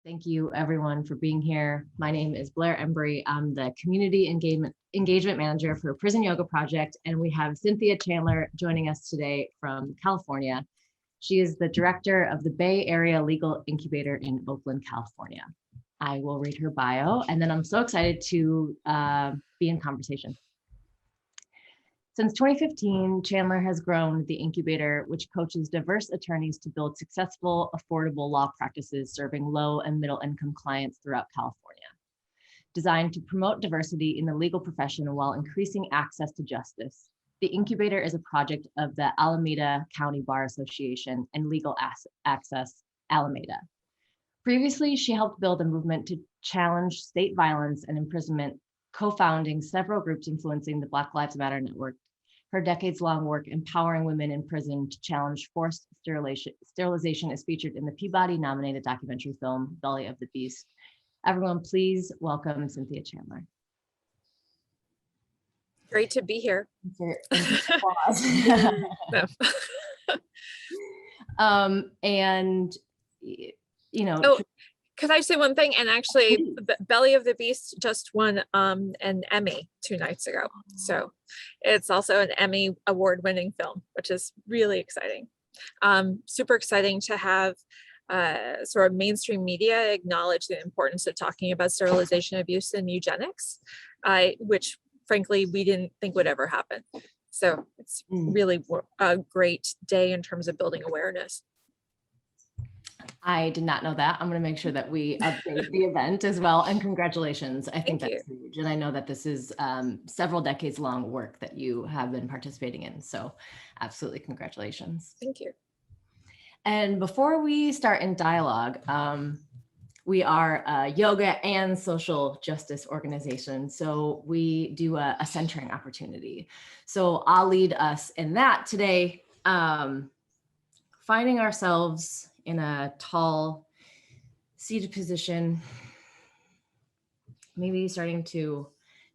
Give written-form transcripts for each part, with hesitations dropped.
Thank you everyone for being here. My name is Blair Embry. I'm the Community Engagement Manager for Prison Yoga Project, and we have Cynthia Chandler joining us today from California. She is the Director of the Bay Area Legal Incubator in Oakland, California. I will read her bio, and then I'm so excited to be in conversation. Since 2015, Chandler has grown the incubator, which coaches diverse attorneys to build successful, affordable law practices serving low and middle income clients throughout California. Designed to promote diversity in the legal profession while increasing access to justice, the incubator is a project of the Alameda County Bar Association and Legal Access Alameda. Previously, she helped build a movement to challenge state violence and imprisonment, co-founding several groups influencing the Black Lives Matter network. Her decades-long work empowering women in prison to challenge forced sterilization is featured in the Peabody-nominated documentary film, Belly of the Beast. Everyone, please welcome Cynthia Chandler. Great to be here. And, you know. Oh, could I say one thing? And actually, Belly of the Beast just won an Emmy 2 nights ago. So it's also an Emmy award-winning film, which is really exciting. Super exciting to have sort of mainstream media acknowledge the importance of talking about sterilization abuse and eugenics, which frankly, we didn't think would ever happen. So it's really a great day in terms of building awareness. I did not know that. I'm going to make sure that we update the event as well. And congratulations. I think that's huge. And I know that this is several decades long work that you have been participating in. So absolutely congratulations. Thank you. And before we start in dialogue, we are a yoga and social justice organization. So we do a centering opportunity. So I'll lead us in that today, finding ourselves in a tall seated position, maybe starting to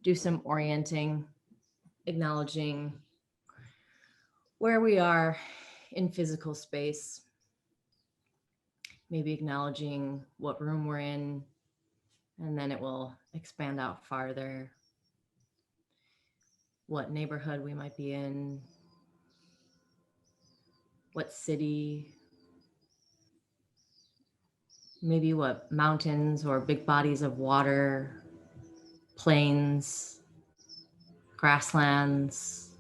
do some orienting, acknowledging where we are in physical space, maybe acknowledging what room we're in, and then it will expand out farther, what neighborhood we might be in, what city, maybe what mountains or big bodies of water, plains, grasslands,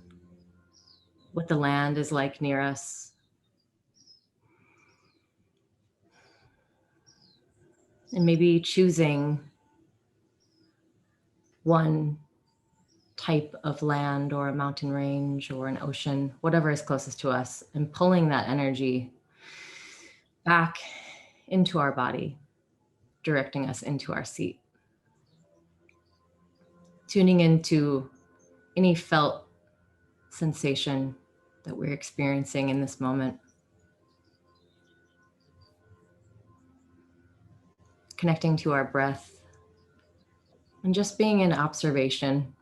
what the land is like near us. And maybe choosing one type of land or a mountain range or an ocean, whatever is closest to us, and pulling that energy back into our body, directing us into our seat. Tuning into any felt sensation that we're experiencing in this moment. Connecting to our breath and just being in observation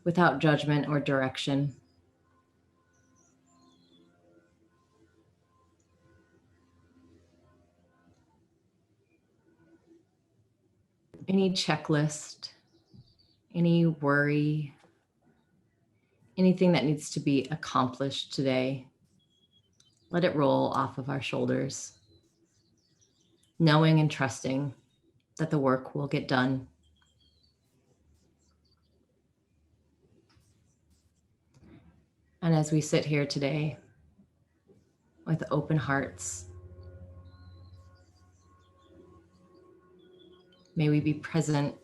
without judgment or direction. Any checklist, any worry, anything that needs to be accomplished today, let it roll off of our shoulders, knowing and trusting that the work will get done. And as we sit here today with open hearts, may we be present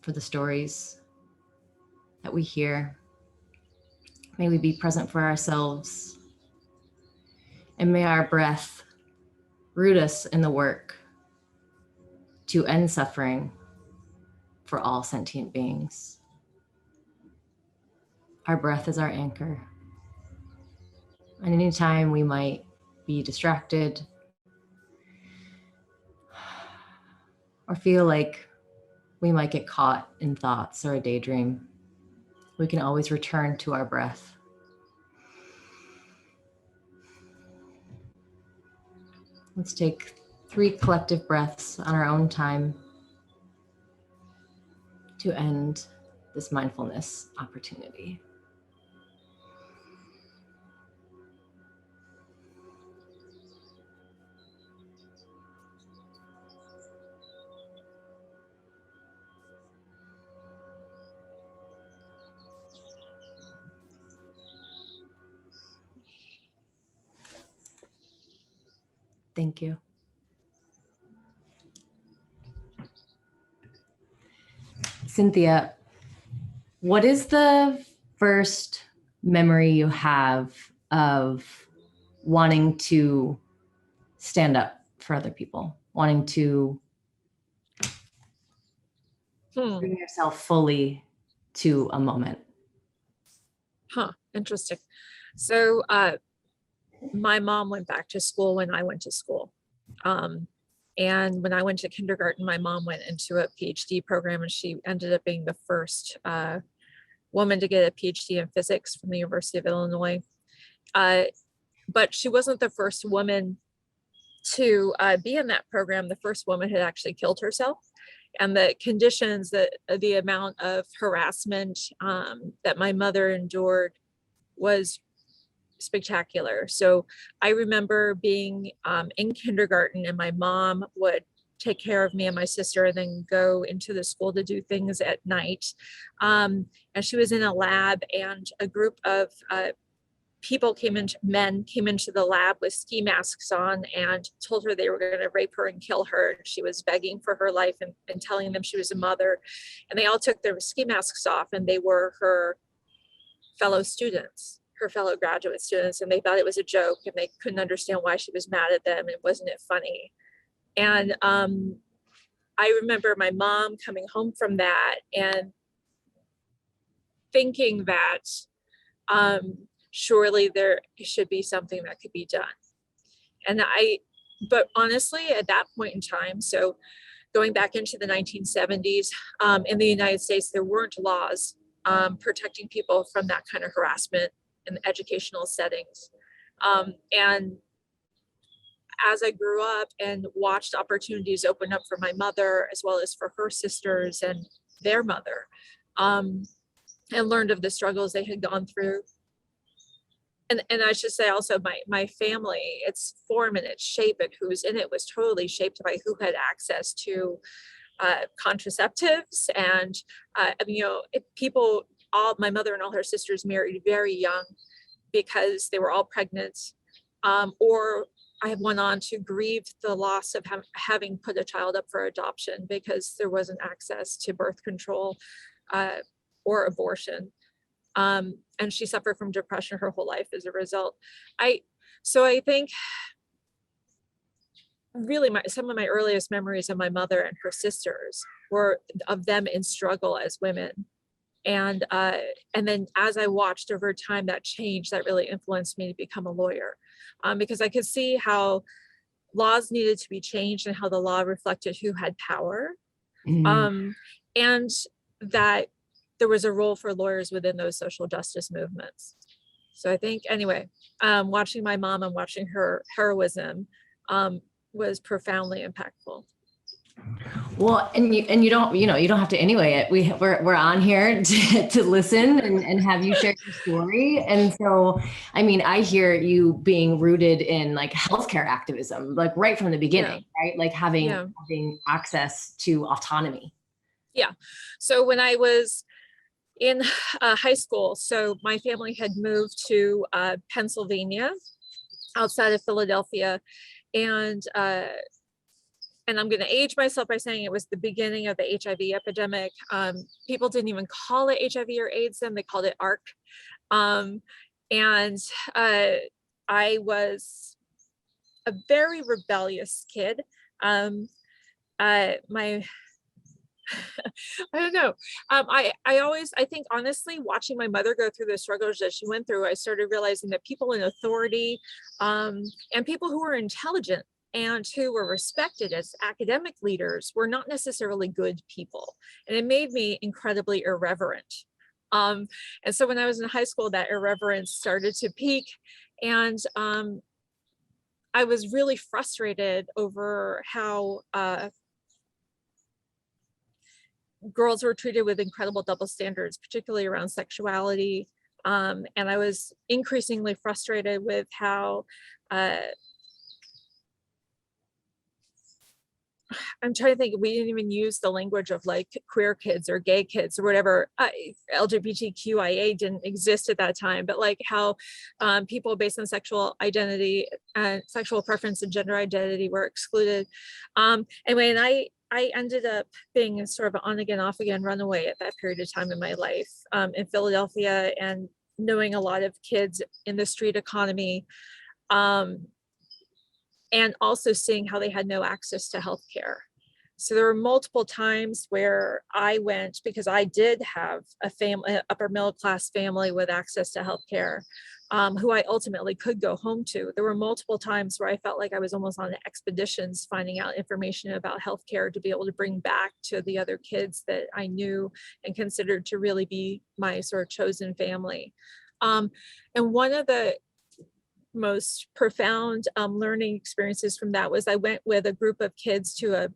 for the stories that we hear. May we be present for ourselves. And may our breath root us in the work to end suffering for all sentient beings. Our breath is our anchor. And anytime we might be distracted or feel like we might get caught in thoughts or a daydream, we can always return to our breath. Let's take 3 collective breaths on our own time to end this mindfulness opportunity. Thank you. Cynthia, what is the first memory you have of wanting to stand up for other people, wanting to bring yourself fully to a moment? Interesting. So my mom went back to school when I went to school. And when I went to kindergarten, my mom went into a PhD program, and she ended up being the first woman to get a PhD in physics from the University of Illinois. But she wasn't the first woman to be in that program. The first woman had actually killed herself. And the conditions, the amount of harassment that my mother endured was spectacular. So I remember being in kindergarten, and my mom would take care of me and my sister and then go into the school to do things at night. And she was in a lab, and a group of men came into the lab with ski masks on and told her they were going to rape her and kill her. She was begging for her life and telling them she was a mother. And they all took their ski masks off, and they were her fellow students, her fellow graduate students, and they thought it was a joke, and they couldn't understand why she was mad at them, and wasn't it funny. And I remember my mom coming home from that and thinking that surely there should be something that could be done. But honestly, at that point in time, so going back into the 1970s, in the United States, there weren't laws protecting people from that kind of harassment in educational settings. And as I grew up and watched opportunities open up for my mother, as well as for her sisters and their mother, and learned of the struggles they had gone through. And I should say also my family, its form and its shape and who's in it was totally shaped by who had access to contraceptives. And my mother and all her sisters married very young because they were all pregnant, or I went on to grieve the loss of having put a child up for adoption because there wasn't access to birth control or abortion. And she suffered from depression her whole life as a result. So I think really some of my earliest memories of my mother and her sisters were of them in struggle as women. And then as I watched over time that change, that really influenced me to become a lawyer, because I could see how laws needed to be changed and how the law reflected who had power, and that there was a role for lawyers within those social justice movements. So I think, anyway, watching my mom and watching her heroism was profoundly impactful. Well, and you don't have to anyway it. We're on here to listen and have you share your story. And so, I mean, I hear you being rooted in like healthcare activism, like right from the beginning, right? Like having access to autonomy. Yeah. So when I was in high school, so my family had moved to Pennsylvania, outside of Philadelphia, and I'm going to age myself by saying it was the beginning of the HIV epidemic. People didn't even call it HIV or AIDS then, they called it ARC. And I was a very rebellious kid. I don't know. I think honestly, watching my mother go through the struggles that she went through, I started realizing that people in authority and people who were intelligent and who were respected as academic leaders were not necessarily good people. And it made me incredibly irreverent. And so when I was in high school, that irreverence started to peak. And I was really frustrated over how girls were treated with incredible double standards, particularly around sexuality. And I was increasingly frustrated with how I'm trying to think, we didn't even use the language of like queer kids or gay kids or whatever. LGBTQIA didn't exist at that time, but like how people based on sexual identity and sexual preference and gender identity were excluded. And when I ended up being sort of an on again, off again runaway at that period of time in my life in Philadelphia, and knowing a lot of kids in the street economy. And also seeing how they had no access to healthcare. So there were multiple times where I went, because I did have a family, upper middle class family with access to healthcare, who I ultimately could go home to. There were multiple times where I felt like I was almost on expeditions finding out information about healthcare to be able to bring back to the other kids that I knew and considered to really be my sort of chosen family. And one of the most profound learning experiences from that was I went with a group of kids to a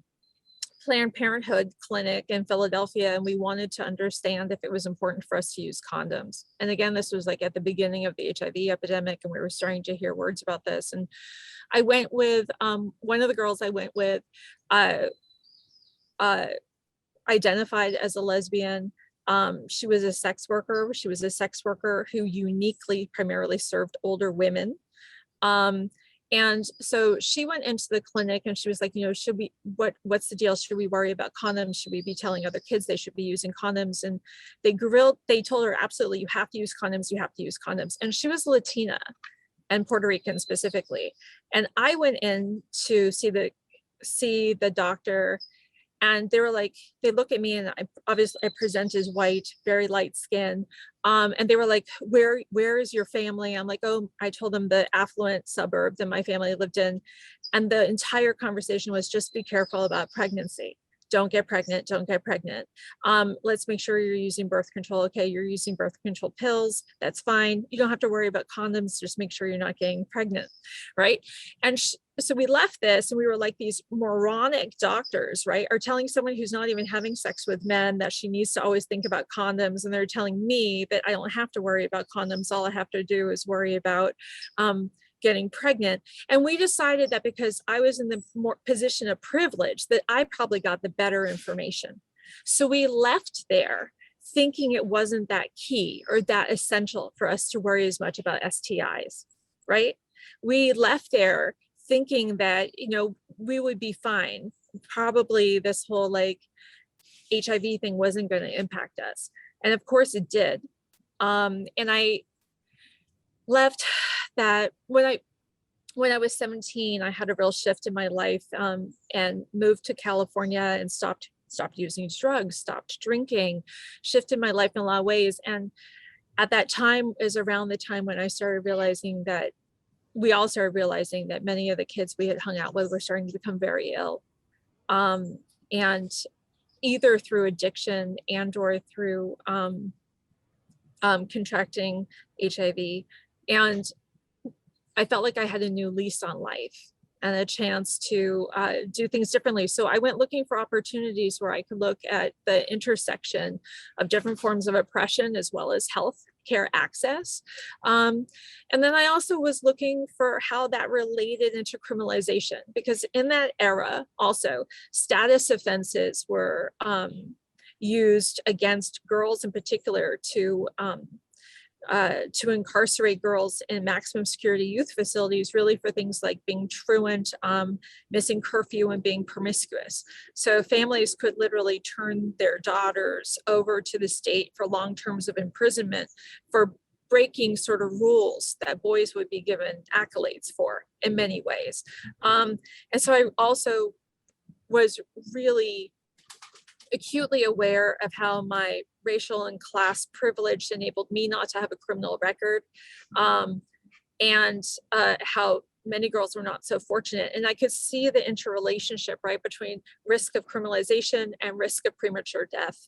Planned Parenthood clinic in Philadelphia, and we wanted to understand if it was important for us to use condoms. And again, this was like at the beginning of the HIV epidemic, and we were starting to hear words about this. And I went with one of the girls I went with identified as a lesbian. She was a sex worker. She was a sex worker who uniquely primarily served older women. And so she went into the clinic and she was like, you know, should we, what's the deal? Should we worry about condoms? Should we be telling other kids they should be using condoms? And they told her, absolutely, you have to use condoms, you have to use condoms. And she was Latina and Puerto Rican specifically. And I went in to see the doctor, and they were like, they look at me, and I present as white, very light skin. And they were like, where is your family? I'm like, oh, I told them the affluent suburb that my family lived in. And the entire conversation was, just be careful about pregnancy. Don't get pregnant, don't get pregnant. Let's make sure you're using birth control. Okay, you're using birth control pills, that's fine. You don't have to worry about condoms, just make sure you're not getting pregnant, right? And so we left this, and we were like, these moronic doctors, right, are telling someone who's not even having sex with men that she needs to always think about condoms. And they're telling me that I don't have to worry about condoms. All I have to do is worry about getting pregnant. And we decided that because I was in the more position of privilege, that I probably got the better information. So we left there thinking it wasn't that key or that essential for us to worry as much about STIs, right? We left there thinking that, you know, we would be fine. Probably this whole like HIV thing wasn't going to impact us. And of course it did. And I left that when I was 17, I had a real shift in my life, and moved to California and stopped using drugs, stopped drinking, shifted my life in a lot of ways. And at that time is around the time when I started realizing that we all started realizing that many of the kids we had hung out with were starting to become very ill. And either through addiction and or through contracting HIV. And I felt like I had a new lease on life and a chance to do things differently. So I went looking for opportunities where I could look at the intersection of different forms of oppression as well as health care access. And then I also was looking for how that related into criminalization, because in that era also status offenses were used against girls in particular to incarcerate girls in maximum security youth facilities, really for things like being truant, missing curfew, and being promiscuous. So families could literally turn their daughters over to the state for long terms of imprisonment for breaking sort of rules that boys would be given accolades for in many ways. And so I also was really acutely aware of how my racial and class privilege enabled me not to have a criminal record, and how many girls were not so fortunate. And I could see the interrelationship, right, between risk of criminalization and risk of premature death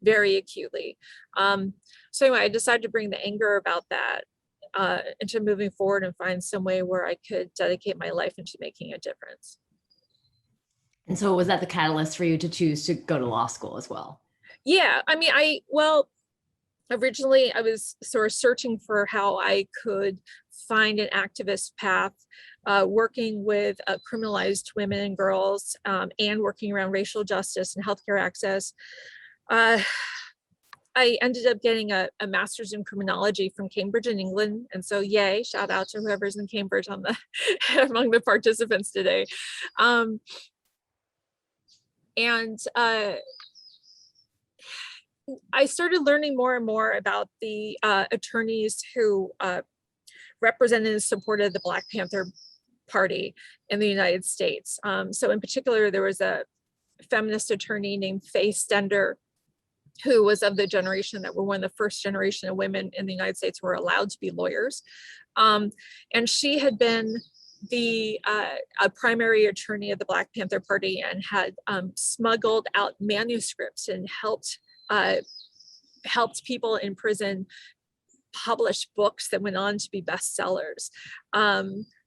very acutely. So anyway, I decided to bring the anger about that into moving forward and find some way where I could dedicate my life into making a difference. And so was that the catalyst for you to choose to go to law school as well? Yeah, I mean, originally I was sort of searching for how I could find an activist path, working with criminalized women and girls, and working around racial justice and healthcare access. Uh, I ended up getting a master's in criminology from Cambridge in England. And so yay, shout out to whoever's in Cambridge on the among the participants today. I started learning more and more about the attorneys who represented and supported the Black Panther Party in the United States. So in particular, there was a feminist attorney named Faye Stender, who was of the generation that were one of the first generation of women in the United States who were allowed to be lawyers. And she had been a primary attorney of the Black Panther Party and had smuggled out manuscripts and helped people in prison publish books that went on to be bestsellers.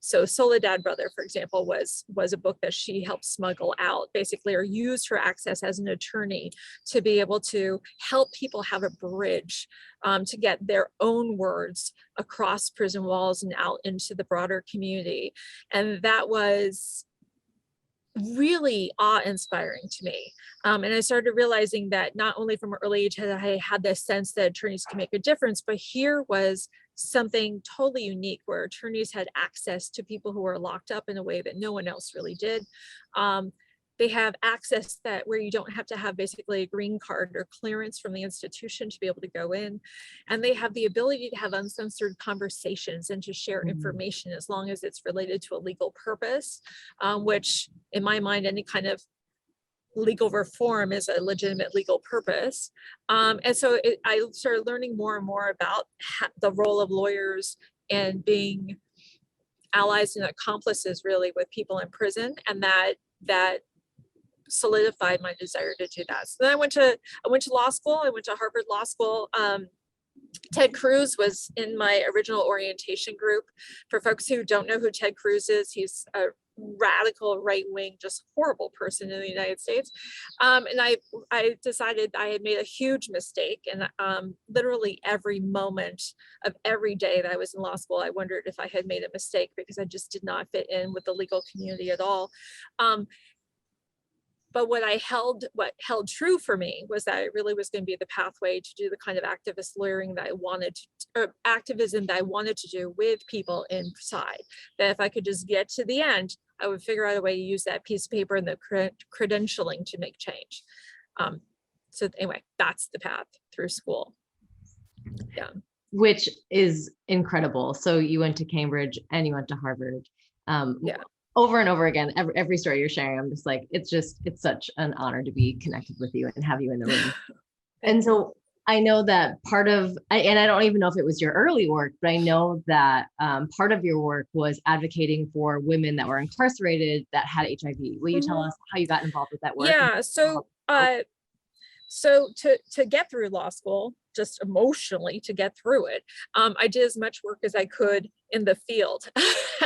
So Soledad Brother, for example, was a book that she helped smuggle out, basically, or used her access as an attorney to be able to help people have a bridge to get their own words across prison walls and out into the broader community. And that was really awe-inspiring to me. And I started realizing that not only from an early age had I had this sense that attorneys can make a difference, but here was something totally unique where attorneys had access to people who were locked up in a way that no one else really did. They have access that where you don't have to have basically a green card or clearance from the institution to be able to go in. And they have the ability to have uncensored conversations and to share information as long as it's related to a legal purpose, which in my mind, any kind of legal reform is a legitimate legal purpose. And so I started learning more and more about the role of lawyers and being allies and accomplices really with people in prison, and that solidified my desire to do that. So then I went to law school. I went to Harvard Law School. Ted Cruz was in my original orientation group. For folks who don't know who Ted Cruz is, he's a radical right-wing, just horrible person in the United States. And I decided I had made a huge mistake. And literally every moment of every day that I was in law school, I wondered if I had made a mistake because I just did not fit in with the legal community at all. But what held true for me was that it really was going to be the pathway to do the kind of activist lawyering that I wanted to, or activism that I wanted to do with people inside. That if I could just get to the end, I would figure out a way to use that piece of paper and the credentialing to make change. So anyway, that's the path through school. Yeah. Which is incredible. So you went to Cambridge and you went to Harvard. Yeah. Over and over again, every story you're sharing, I'm just like, it's such an honor to be connected with you and have you in the room. And so I know that part of, and I don't even know if it was your early work, but I know that part of your work was advocating for women that were incarcerated that had HIV. Will you tell us how you got involved with that work? Yeah, so to get through law school, just emotionally to get through it, I did as much work as I could in the field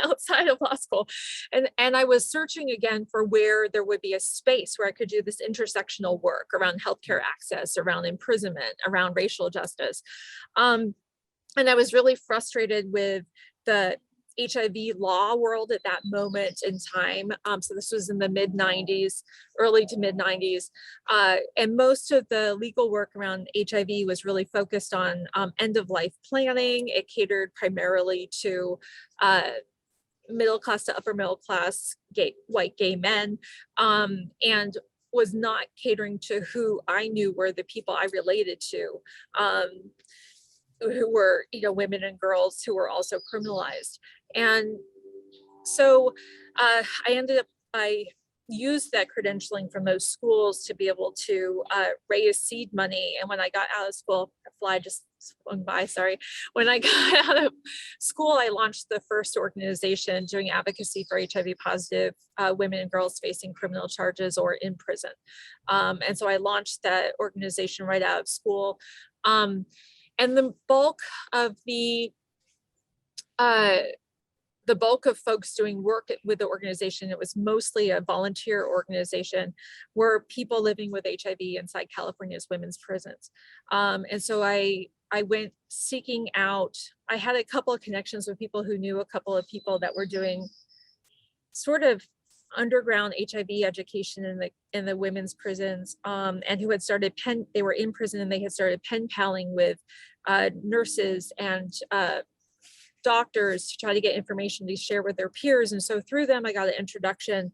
outside of law school. And I was searching again for where there would be a space where I could do this intersectional work around healthcare access, around imprisonment, around racial justice. And I was really frustrated with the HIV law world at that moment in time. So this was in the mid-90s, early to mid-90s. And most of the legal work around HIV was really focused on end-of-life planning. It catered primarily to middle class to upper middle class white gay men, and was not catering to who I knew were the people I related to, who were, women and girls who were also criminalized. And so I used that credentialing from those schools to be able to raise seed money. And when I got out of school, a fly just swung by, sorry. When I got out of school, I launched the first organization doing advocacy for HIV positive women and girls facing criminal charges or in prison. And so I launched that organization right out of school. And the bulk of the uh, the bulk of folks doing work with the organization, it was mostly a volunteer organization, were people living with HIV inside California's women's prisons. And so I went seeking out, I had a couple of connections with people who knew a couple of people that were doing sort of underground HIV education in the women's prisons, and who had started they were in prison and they had started pen paling with nurses and doctors to try to get information to share with their peers. And so through them, I got an introduction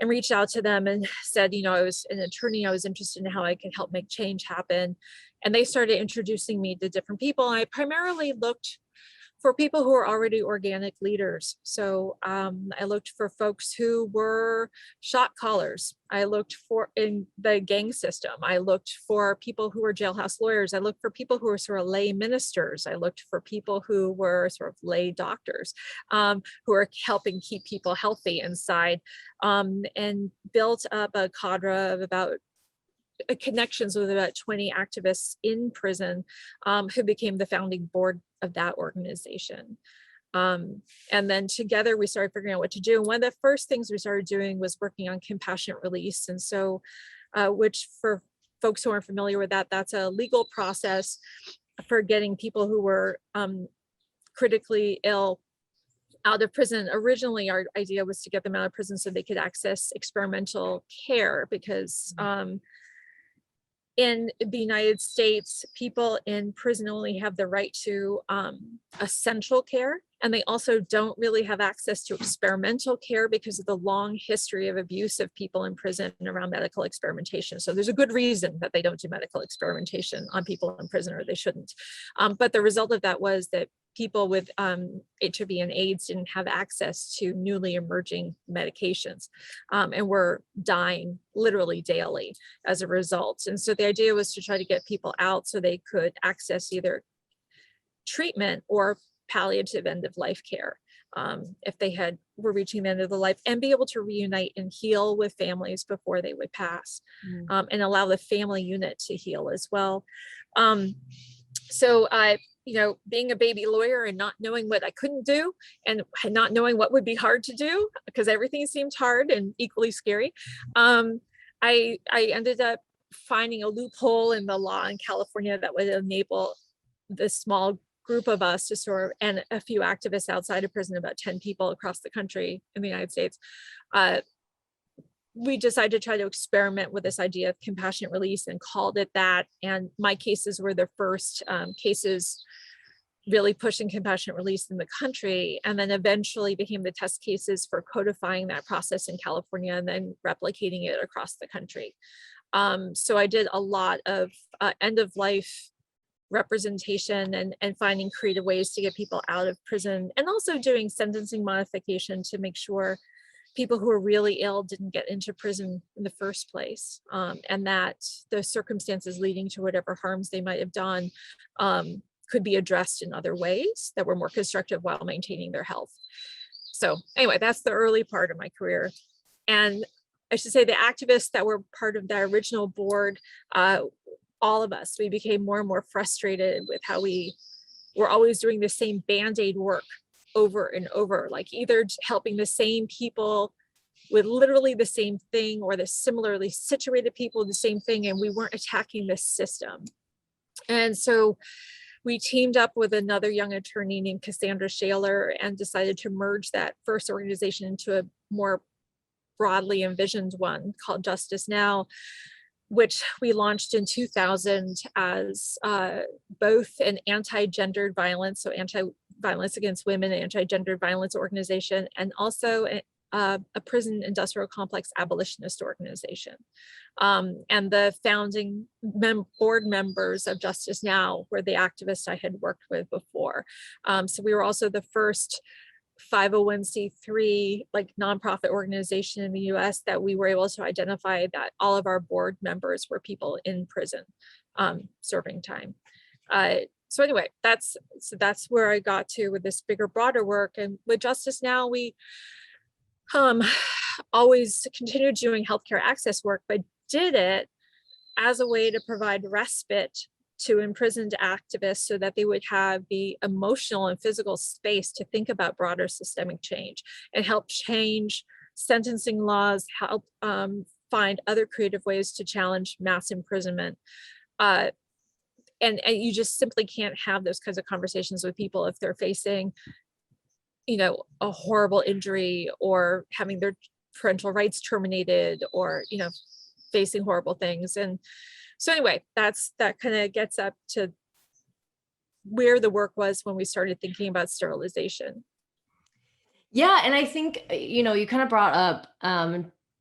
and reached out to them and said, you know, I was an attorney, I was interested in how I could help make change happen. And they started introducing me to different people. I primarily looked for people who are already organic leaders. So I looked for folks who were shot callers. I looked for in the gang system. I looked for people who were jailhouse lawyers. I looked for people who were sort of lay ministers. I looked for people who were sort of lay doctors, who are helping keep people healthy inside, and built up a cadre of about connections with about 20 activists in prison, who became the founding board of that organization. And then together we started figuring out what to do. And one of the first things we started doing was working on compassionate release. And so, which for folks who aren't familiar with that, that's a legal process for getting people who were critically ill out of prison. Originally, our idea was to get them out of prison so they could access experimental care, because in the United States, people in prison only have the right to essential care, and they also don't really have access to experimental care because of the long history of abuse of people in prison around medical experimentation. So there's a good reason that they don't do medical experimentation on people in prison, or they shouldn't. But the result of that was that people with HIV and AIDS didn't have access to newly emerging medications, and were dying literally daily as a result. And so the idea was to try to get people out so they could access either treatment or palliative end of life care, if they were reaching the end of the life, and be able to reunite and heal with families before they would pass, and allow the family unit to heal as well. So I, you know, being a baby lawyer and not knowing what I couldn't do, and not knowing what would be hard to do, because everything seemed hard and equally scary, I ended up finding a loophole in the law in California that would enable this small group of us to sort of, and a few activists outside of prison, about 10 people across the country in the United States, we decided to try to experiment with this idea of compassionate release and called it that. And my cases were the first cases really pushing compassionate release in the country, and then eventually became the test cases for codifying that process in California and then replicating it across the country. So I did a lot of end of life representation and finding creative ways to get people out of prison, and also doing sentencing modification to make sure people who are really ill didn't get into prison in the first place, and that the circumstances leading to whatever harms they might have done could be addressed in other ways that were more constructive while maintaining their health. So anyway, that's the early part of my career. And I should say the activists that were part of that original board, all of us, we became more and more frustrated with how we were always doing the same Band-Aid work over and over, like either helping the same people with literally the same thing, or the similarly situated people with the same thing, and we weren't attacking the system. And so we teamed up with another young attorney named Cassandra Shaler and decided to merge that first organization into a more broadly envisioned one called Justice Now, which we launched in 2000 as both an anti-gendered violence, so anti-violence against women, anti-gendered violence organization, and also a prison industrial complex abolitionist organization. And the founding board members of Justice Now were the activists I had worked with before. So we were also the first 501c3 like nonprofit organization in the US that we were able to identify that all of our board members were people in prison serving time. So anyway, that's where I got to with this bigger, broader work. And with Justice Now, we always continued doing healthcare access work, but did it as a way to provide respite to imprisoned activists so that they would have the emotional and physical space to think about broader systemic change and help change sentencing laws, help find other creative ways to challenge mass imprisonment. And you just simply can't have those kinds of conversations with people if they're facing, you know, a horrible injury or having their parental rights terminated or, you know, facing horrible things. And so anyway, that kind of gets up to where the work was when we started thinking about sterilization. Yeah, and I think, you know, you kind of brought up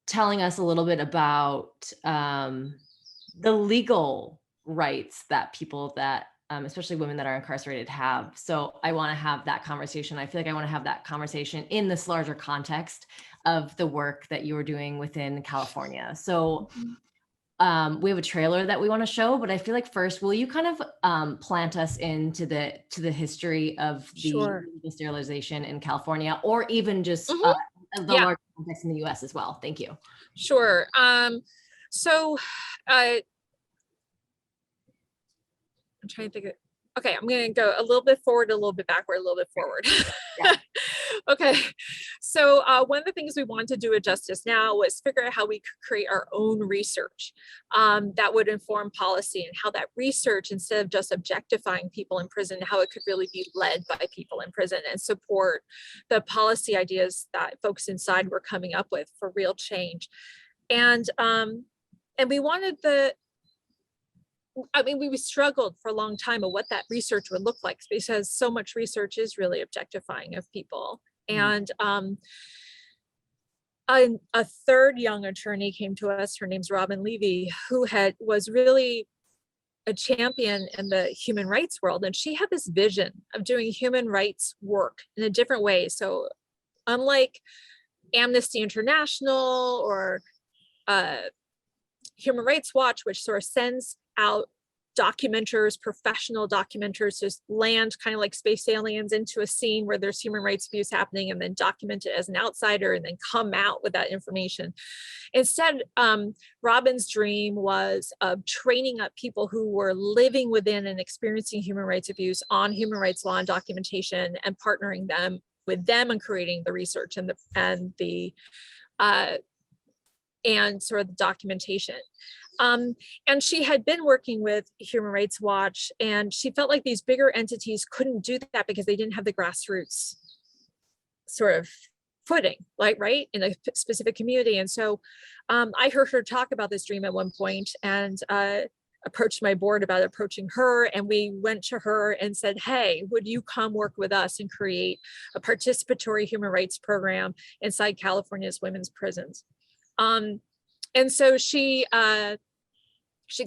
telling us a little bit about the legal rights that people that, especially women that are incarcerated, have. So I want to have that conversation. I feel like I want to have that conversation in this larger context of the work that you were doing within California. So we have a trailer that we want to show, but I feel like first, will you kind of plant us into the history of the Sure. legal sterilization in California, or even just the Yeah. larger context in the U.S. as well? Thank you. Sure. So I'm trying to think of, okay, I'm going to go a little bit forward, a little bit backward, a little bit forward. Yeah. Okay. So one of the things we wanted to do at Justice Now was figure out how we could create our own research that would inform policy, and how that research, instead of just objectifying people in prison, how it could really be led by people in prison and support the policy ideas that folks inside were coming up with for real change. And we wanted we struggled for a long time of what that research would look like, because so much research is really objectifying of people. And a third young attorney came to us. Her name's Robin Levy, who was really a champion in the human rights world. And she had this vision of doing human rights work in a different way. So unlike Amnesty International or Human Rights Watch, which sort of sends out documenters, professional documenters, just land kind of like space aliens into a scene where there's human rights abuse happening, and then document it as an outsider and then come out with that information. Instead, Robin's dream was of training up people who were living within and experiencing human rights abuse on human rights law and documentation, and partnering them with them and creating the research and sort of the documentation. And she had been working with Human Rights Watch, and she felt like these bigger entities couldn't do that because they didn't have the grassroots sort of footing, like, right, in a specific community. And so I heard her talk about this dream at one point, and approached my board about approaching her. And we went to her and said, hey, would you come work with us and create a participatory human rights program inside California's women's prisons? And so she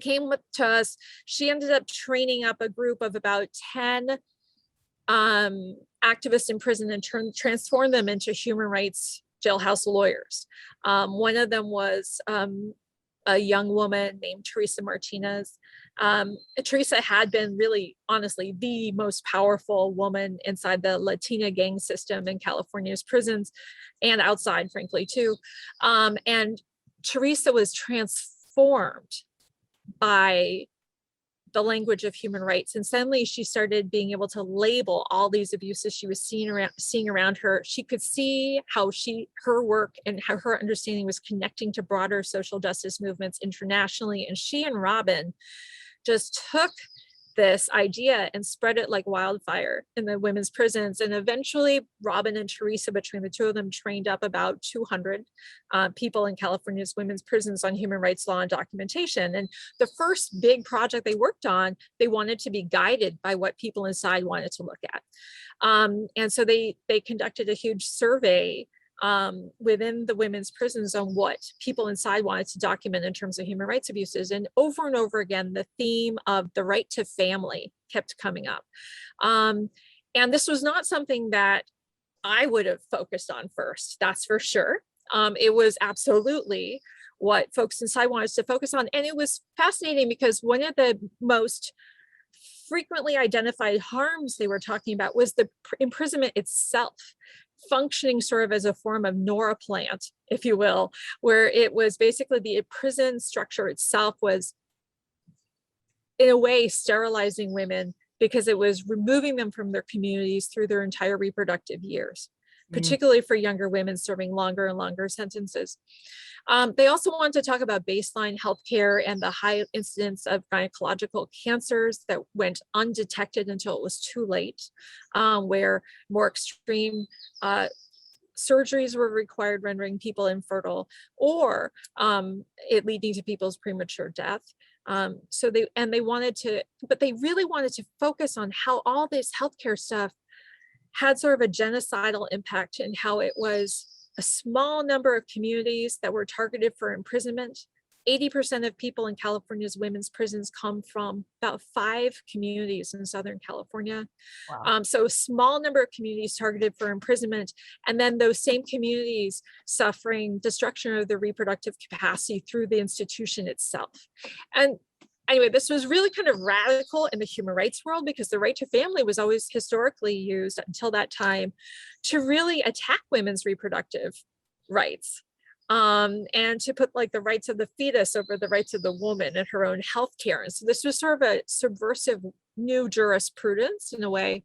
came to us. She ended up training up a group of about 10 activists in prison and transformed them into human rights jailhouse lawyers. One of them was a young woman named Teresa Martinez. Teresa had been really, honestly, the most powerful woman inside the Latina gang system in California's prisons, and outside, frankly, too. And Teresa was transformed by the language of human rights. And suddenly she started being able to label all these abuses she was seeing around her. She could see how her work and how her understanding was connecting to broader social justice movements internationally. And she and Robin just took this idea and spread it like wildfire in the women's prisons. And eventually Robin and Teresa, between the two of them, trained up about 200 people in California's women's prisons on human rights law and documentation. And the first big project they worked on, they wanted to be guided by what people inside wanted to look at. And so they conducted a huge survey within the women's prisons on what people inside wanted to document in terms of human rights abuses. And over again, the theme of the right to family kept coming up. And this was not something that I would have focused on first, that's for sure. It was absolutely what folks inside wanted us to focus on. And it was fascinating because one of the most frequently identified harms they were talking about was the imprisonment itself, functioning sort of as a form of Nora plant, if you will, where it was basically the prison structure itself in a way, sterilizing women because it was removing them from their communities through their entire reproductive years, particularly for younger women serving longer and longer sentences. They also wanted to talk about baseline healthcare and the high incidence of gynecological cancers that went undetected until it was too late, where more extreme surgeries were required, rendering people infertile, or it leading to people's premature death. So they wanted to, but they really wanted to focus on how all this healthcare stuff had sort of a genocidal impact, and how it was a small number of communities that were targeted for imprisonment. 80% of people in California's women's prisons come from about 5 communities in Southern California. Wow. So a small number of communities targeted for imprisonment, and then those same communities suffering destruction of their reproductive capacity through the institution itself. And anyway, this was really kind of radical in the human rights world, because the right to family was always historically used until that time to really attack women's reproductive rights. And to put like the rights of the fetus over the rights of the woman and her own health care. And so this was sort of a subversive new jurisprudence in a way.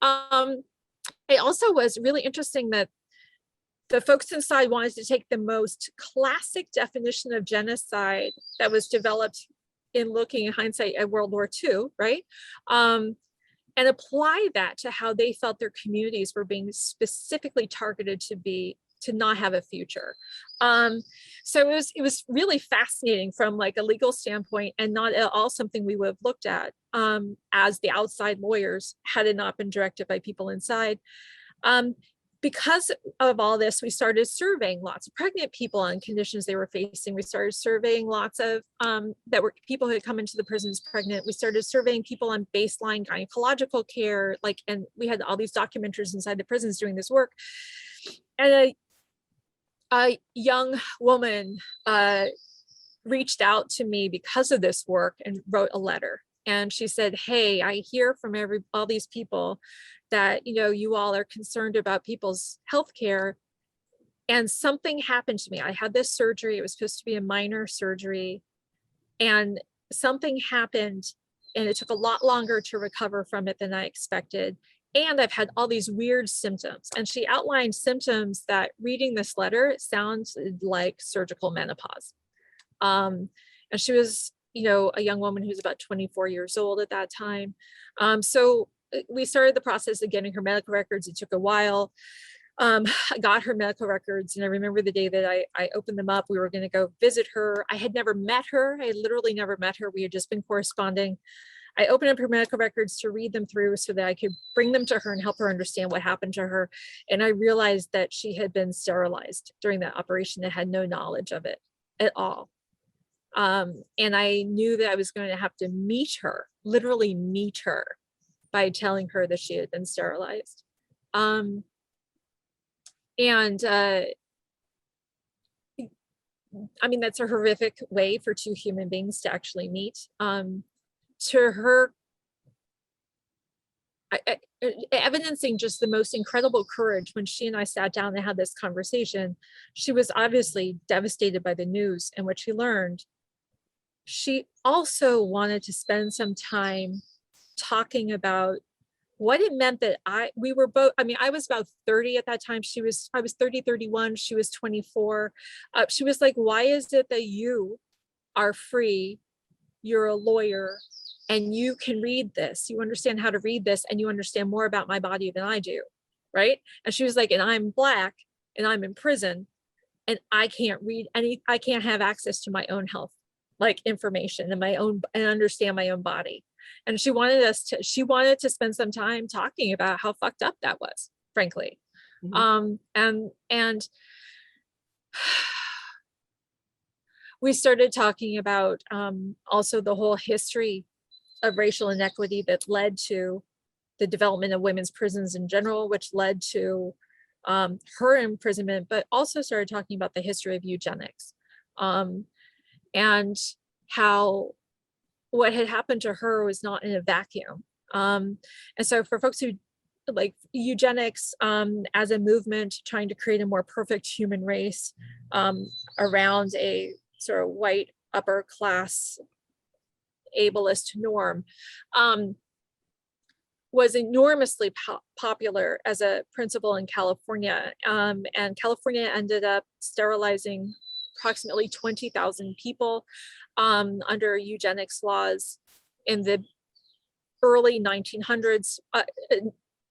It also was really interesting that the folks inside wanted to take the most classic definition of genocide that was developed in looking in hindsight at World War II, right? And apply that to how they felt their communities were being specifically targeted to not have a future. So it was really fascinating from like a legal standpoint, and not at all something we would have looked at as the outside lawyers had it not been directed by people inside. Because of all this, we started surveying lots of pregnant people on conditions they were facing. We started surveying lots of that were people who had come into the prisons pregnant. We started surveying people on baseline gynecological care, and we had all these documentaries inside the prisons doing this work. And a young woman reached out to me because of this work and wrote a letter. And she said, "Hey, I hear from all these people that, you all are concerned about people's health care. And something happened to me. I had this surgery. It was supposed to be a minor surgery. And something happened, and it took a lot longer to recover from it than I expected. And I've had all these weird symptoms." And she outlined symptoms that, reading this letter, it sounds like surgical menopause. And she was, a young woman who was about 24 years old at that time. So we started the process of getting her medical records. It took a while. I got her medical records, and I remember the day that I opened them up. We were going to go visit her. I had never met her. I literally never met her. We had just been corresponding. I opened up her medical records to read them through so that I could bring them to her and help her understand what happened to her. And I realized that she had been sterilized during that operation and had no knowledge of it at all. And I knew that I was going to have to meet her, literally meet her, by telling her that she had been sterilized. And I mean, that's a horrific way for 2 human beings to actually meet. To her, evidencing just the most incredible courage when she and I sat down and had this conversation. She was obviously devastated by the news and what she learned. She also wanted to spend some time talking about what it meant that we were both, I was about 30 at that time. I was 30, 31, she was 24. She was like, "Why is it that you are free, you're a lawyer, and you can read this, you understand how to read this, and you understand more about my body than I do," right? And she was like, "And I'm Black, and I'm in prison, and I can't I can't have access to my own health, information, and understand my own body." And she wanted to spend some time talking about how fucked up that was, frankly. And we started talking about also the whole history of racial inequity that led to the development of women's prisons in general, which led to her imprisonment, but also started talking about the history of eugenics, and how what had happened to her was not in a vacuum. And so for folks who like eugenics as a movement trying to create a more perfect human race around a sort of white upper class ableist norm, was enormously popular as a principle in California. And California ended up sterilizing approximately 20,000 people under eugenics laws in the early 1900s,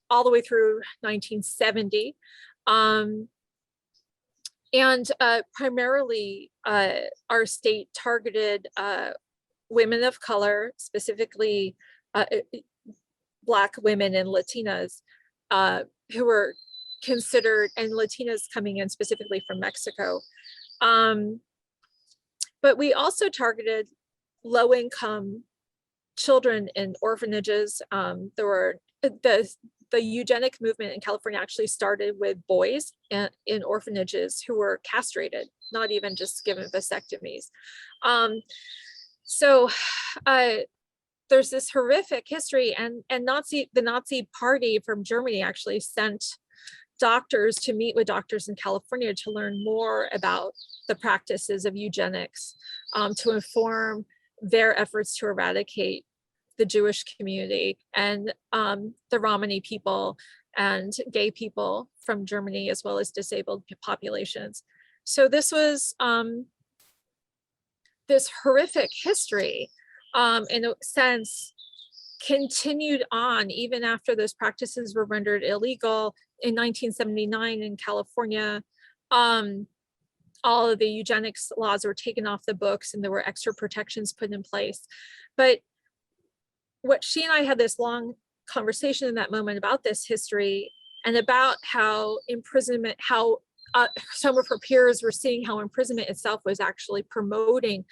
all the way through 1970. And primarily, our state targeted women of color, specifically Black women and Latinas, who were considered, and Latinas coming in specifically from Mexico. But we also targeted low-income children in orphanages. There were the eugenic movement in California actually started with boys in orphanages who were castrated, not even just given vasectomies. So there's this horrific history, and the Nazi party from Germany actually sent doctors to meet with doctors in California to learn more about the practices of eugenics, to inform their efforts to eradicate the Jewish community and the Romani people and gay people from Germany, as well as disabled populations. So this was this horrific history, in a sense, continued on even after those practices were rendered illegal in 1979 in California. All of the eugenics laws were taken off the books and there were extra protections put in place. But what she and I had this long conversation in that moment about this history and about how imprisonment, how some of her peers were seeing how imprisonment itself was actually promoting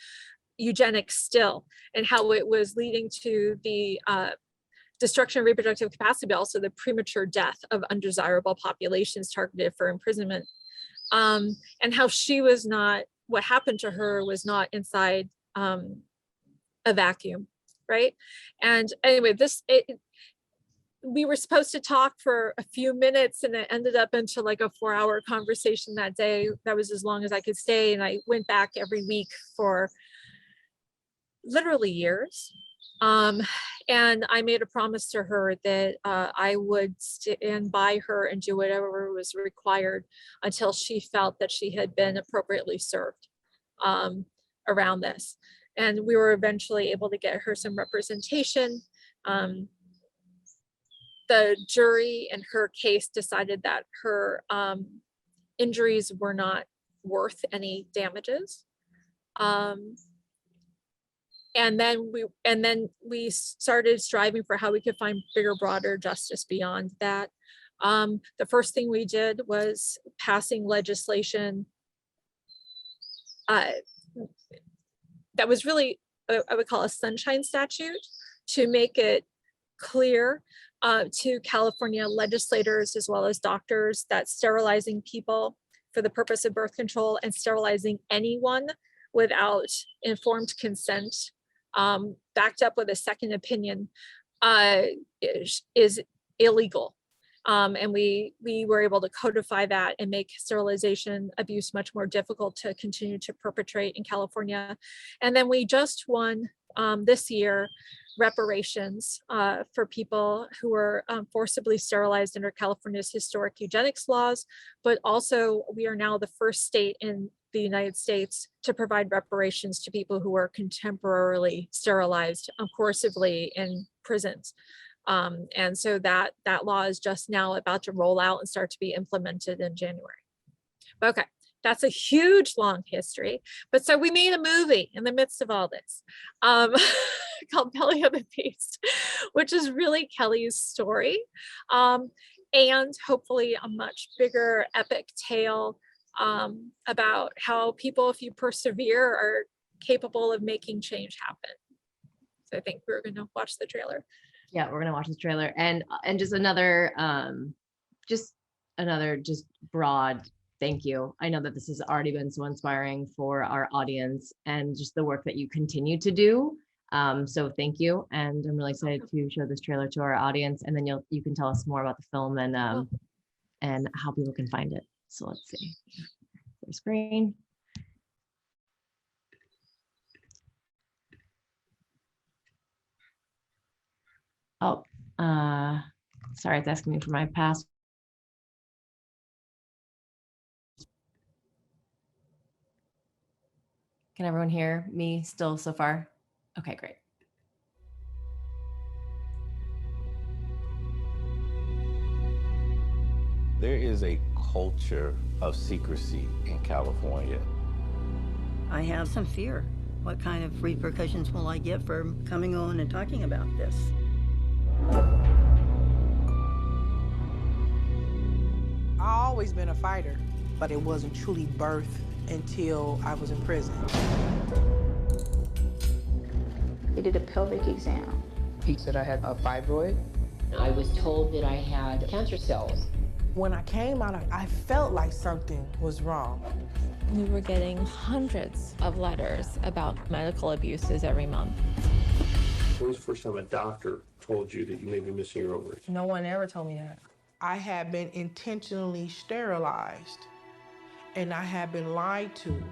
eugenics still, and how it was leading to the destruction of reproductive capacity, but also the premature death of undesirable populations targeted for imprisonment. And how she was not, what happened to her was not inside a vacuum, right? And anyway, we were supposed to talk for a few minutes and it ended up into like a 4-hour conversation that day. That was as long as I could stay. And I went back every week for literally years. And I made a promise to her that I would stand by her and do whatever was required until she felt that she had been appropriately served around this. And we were eventually able to get her some representation. The jury in her case decided that her injuries were not worth any damages. And then we started striving for how we could find bigger, broader justice beyond that. The first thing we did was passing legislation that was really, I would call a sunshine statute, to make it clear to California legislators as well as doctors that sterilizing people for the purpose of birth control and sterilizing anyone without informed consent, backed up with a second opinion, is illegal. And we were able to codify that and make sterilization abuse much more difficult to continue to perpetrate in California. And then we just won this year reparations for people who were forcibly sterilized under California's historic eugenics laws, but also we are now the first state in the United States to provide reparations to people who were contemporarily sterilized coercively in prisons. And so that law is just now about to roll out and start to be implemented in January. Okay, that's a huge long history. But so we made a movie in the midst of all this called Belly of the Beast, which is really Kelly's story, and hopefully a much bigger epic tale about how people, if you persevere, are capable of making change happen. So I think we're going to watch the trailer. Yeah, we're gonna watch this trailer, and just another broad thank you. I know that this has already been so inspiring for our audience and just the work that you continue to do. So thank you, and I'm really excited to show this trailer to our audience, and then you can tell us more about the film and how people can find it. So let's see, the screen. Oh, sorry, it's asking me for my password. Can everyone hear me still so far? Okay, great. There is a culture of secrecy in California. I have some fear. What kind of repercussions will I get for coming on and talking about this? I've always been a fighter, but it wasn't truly birthed until I was in prison. They did a pelvic exam. He said I had a fibroid. I was told that I had cancer cells. When I came out, I felt like something was wrong. We were getting hundreds of letters about medical abuses every month. When was the first time a doctor told you that you may be missing your ovaries? No one ever told me that. I had been intentionally sterilized, and I had been lied to.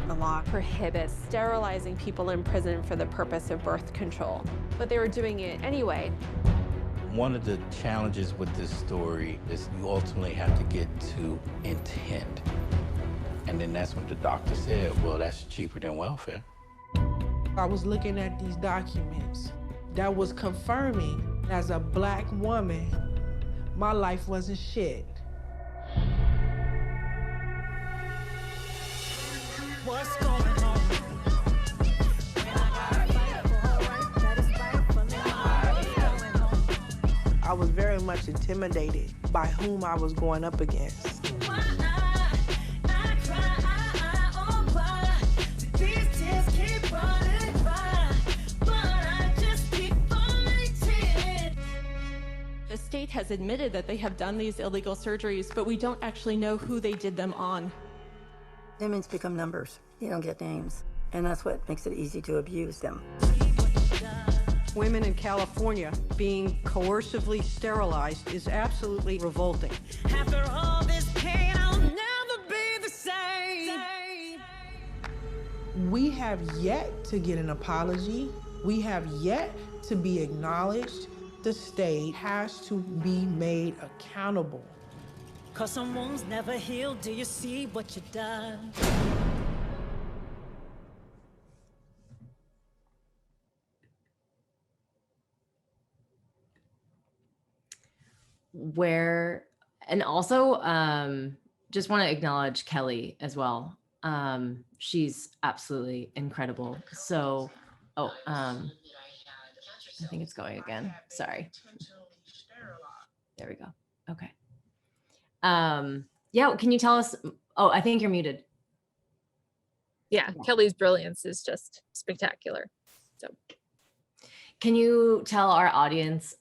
The law prohibits sterilizing people in prison for the purpose of birth control, but they were doing it anyway. One of the challenges with this story is you ultimately have to get to intent. And then that's when the doctor said, well, that's cheaper than welfare. I was looking at these documents that was confirming, as a Black woman, my life wasn't shit. What's going on? I was very much intimidated by whom I was going up against. The state has admitted that they have done these illegal surgeries, but we don't actually know who they did them on. Names become numbers. You don't get names. And that's what makes it easy to abuse them. Women in California being coercively sterilized is absolutely revolting. After all this pain, I'll never be the same. We have yet to get an apology. We have yet to be acknowledged. The state has to be made accountable. 'Cause some wounds never heal. Do you see what you done? And also just want to acknowledge Kelly as well. She's absolutely incredible. So I think it's going again. Sorry. There we go. Okay. Yeah, can you tell us? Oh, I think you're muted. Yeah, Kelly's brilliance is just spectacular. So can you tell our audience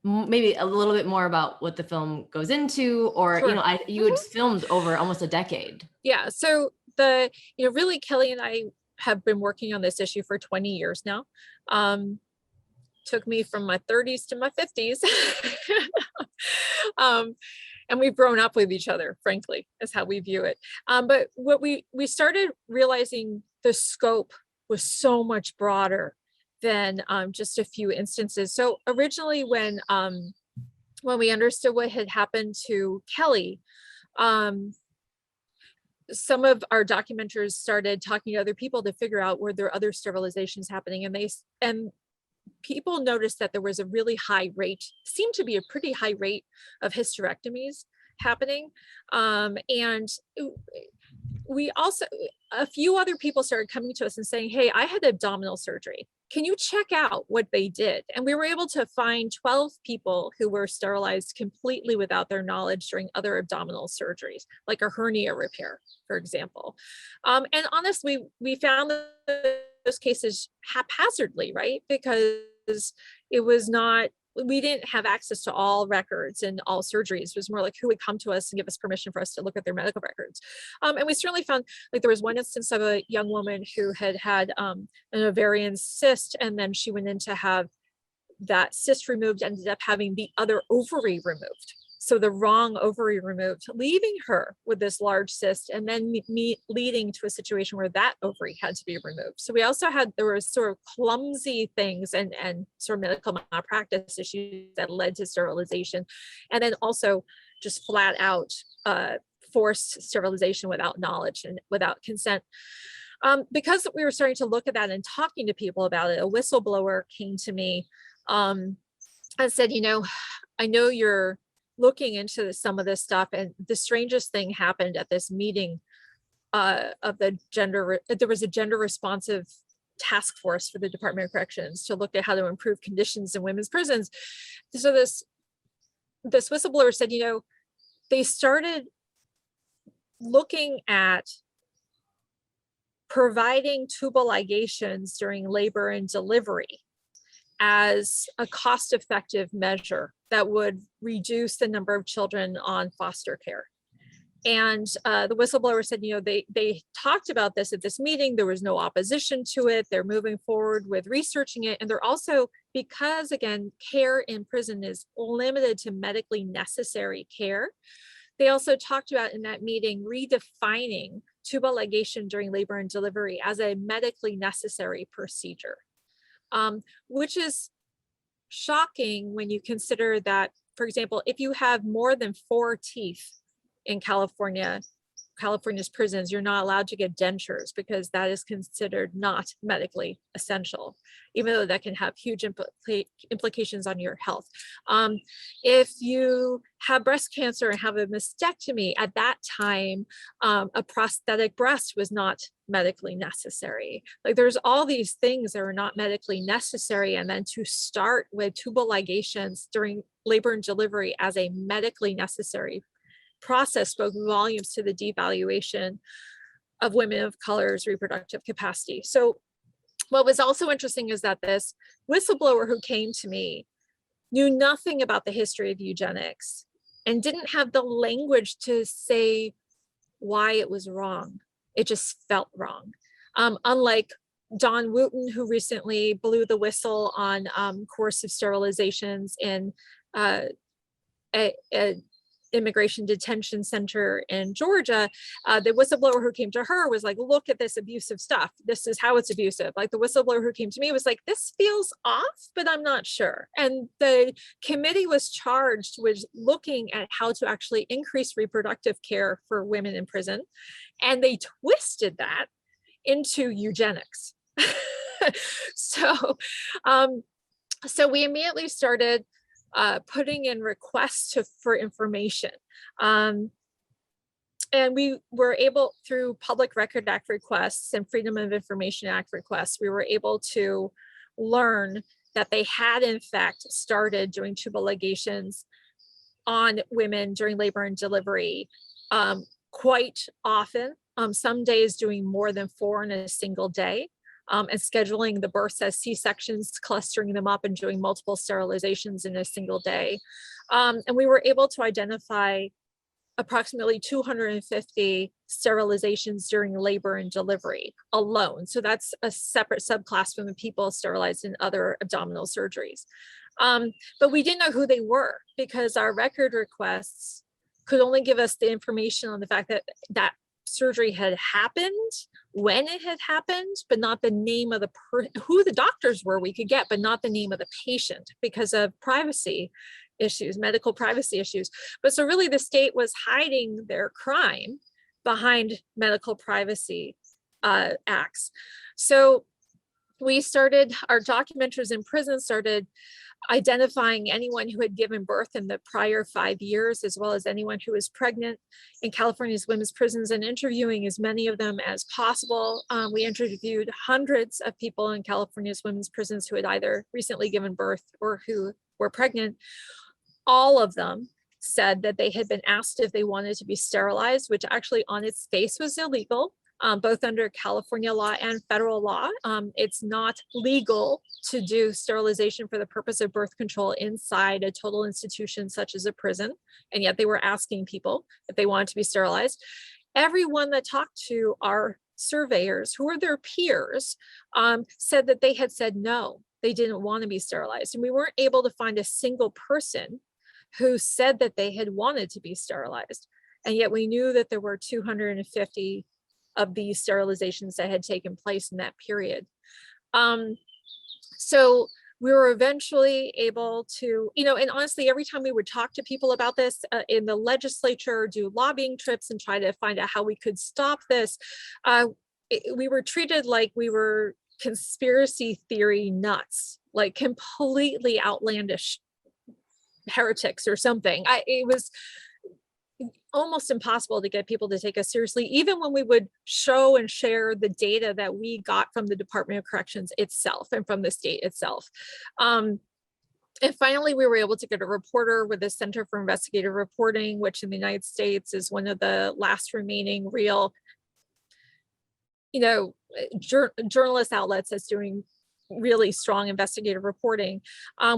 maybe a little bit more about what the film goes into, or Sure. You had filmed over almost a decade. Yeah, so really Kelly and I have been working on this issue for 20 years now. Took me from my 30s to my 50s. And we've grown up with each other, frankly, is how we view it. But what we started realizing, the scope was so much broader than just a few instances. So originally when we understood what had happened to Kelly, some of our documenters started talking to other people to figure out, were there other sterilizations happening? And people noticed that there was a really high rate, seemed to be a pretty high rate of hysterectomies happening. And we also, a few other people started coming to us and saying, hey, I had abdominal surgery. Can you check out what they did? And we were able to find 12 people who were sterilized completely without their knowledge during other abdominal surgeries, like a hernia repair, for example. And honestly, we found those cases haphazardly, right? Because it was not, we didn't have access to all records and all surgeries. It was more like who would come to us and give us permission for us to look at their medical records. And we certainly found, like, there was one instance of a young woman who had an ovarian cyst, and then she went in to have that cyst removed, ended up having the other ovary removed. So the wrong ovary removed, leaving her with this large cyst, and then leading to a situation where that ovary had to be removed. So we also there were sort of clumsy things and sort of medical malpractice issues that led to sterilization. And then also just flat out forced sterilization without knowledge and without consent. Because we were starting to look at that and talking to people about it, a whistleblower came to me and said, I know you're looking into some of this stuff, and the strangest thing happened at this meeting of there was a gender responsive task force for the Department of Corrections to look at how to improve conditions in women's prisons. So this whistleblower said, they started looking at providing tubal ligations during labor and delivery as a cost-effective measure that would reduce the number of children on foster care. And the whistleblower said, they talked about this at this meeting. There was no opposition to it. They're moving forward with researching it. And they're also, because again, care in prison is limited to medically necessary care, they also talked about in that meeting redefining tubal ligation during labor and delivery as a medically necessary procedure. Which is shocking when you consider that, for example, if you have more than 4 teeth in California's prisons, you're not allowed to get dentures because that is considered not medically essential, even though that can have huge implications on your health. If you have breast cancer and have a mastectomy, at that time, a prosthetic breast was not medically necessary. Like there's all these things that are not medically necessary. And then to start with tubal ligations during labor and delivery as a medically necessary process spoke volumes to the devaluation of women of color's reproductive capacity. So what was also interesting is that this whistleblower who came to me knew nothing about the history of eugenics and didn't have the language to say why it was wrong. It just felt wrong. Unlike Don Wooten, who recently blew the whistle on coercive sterilizations in a immigration detention center in Georgia, the whistleblower who came to her was like, look at this abusive stuff. This is how it's abusive. Like the whistleblower who came to me was like, this feels off, but I'm not sure. And the committee was charged with looking at how to actually increase reproductive care for women in prison. And they twisted that into eugenics. So we immediately started putting in requests for information. And we were able, through Public Record Act requests and Freedom of Information Act requests, we were able to learn that they had in fact started doing tubal ligations on women during labor and delivery quite often, some days doing more than 4 in a single day. And scheduling the births as C-sections, clustering them up and doing multiple sterilizations in a single day. And we were able to identify approximately 250 sterilizations during labor and delivery alone. So that's a separate subclass from the people sterilized in other abdominal surgeries. But we didn't know who they were because our record requests could only give us the information on the fact that that surgery had happened, when it had happened, but not the name of who the doctors were we could get, but not the name of the patient because of privacy issues, medical privacy issues. But so really the state was hiding their crime behind medical privacy acts. So we started, our documenters in prison started identifying anyone who had given birth in the prior 5 years, as well as anyone who was pregnant in California's women's prisons, and interviewing as many of them as possible. We interviewed hundreds of people in California's women's prisons who had either recently given birth or who were pregnant. All of them said that they had been asked if they wanted to be sterilized, which actually on its face was illegal. Both under California law and federal law. It's not legal to do sterilization for the purpose of birth control inside a total institution such as a prison, and yet they were asking people if they wanted to be sterilized. Everyone that talked to our surveyors, who were their peers, said that they had said no, they didn't want to be sterilized. And we weren't able to find a single person who said that they had wanted to be sterilized. And yet we knew that there were 250 of these sterilizations that had taken place in that period. So we were eventually able to, and honestly, every time we would talk to people about this in the legislature, do lobbying trips and try to find out how we could stop this, we were treated like we were conspiracy theory nuts, like completely outlandish heretics or something. It was almost impossible to get people to take us seriously, even when we would show and share the data that we got from the Department of Corrections itself and from the state itself. And finally, we were able to get a reporter with the Center for Investigative Reporting, which in the United States is one of the last remaining real, journalist outlets that's doing really strong investigative reporting.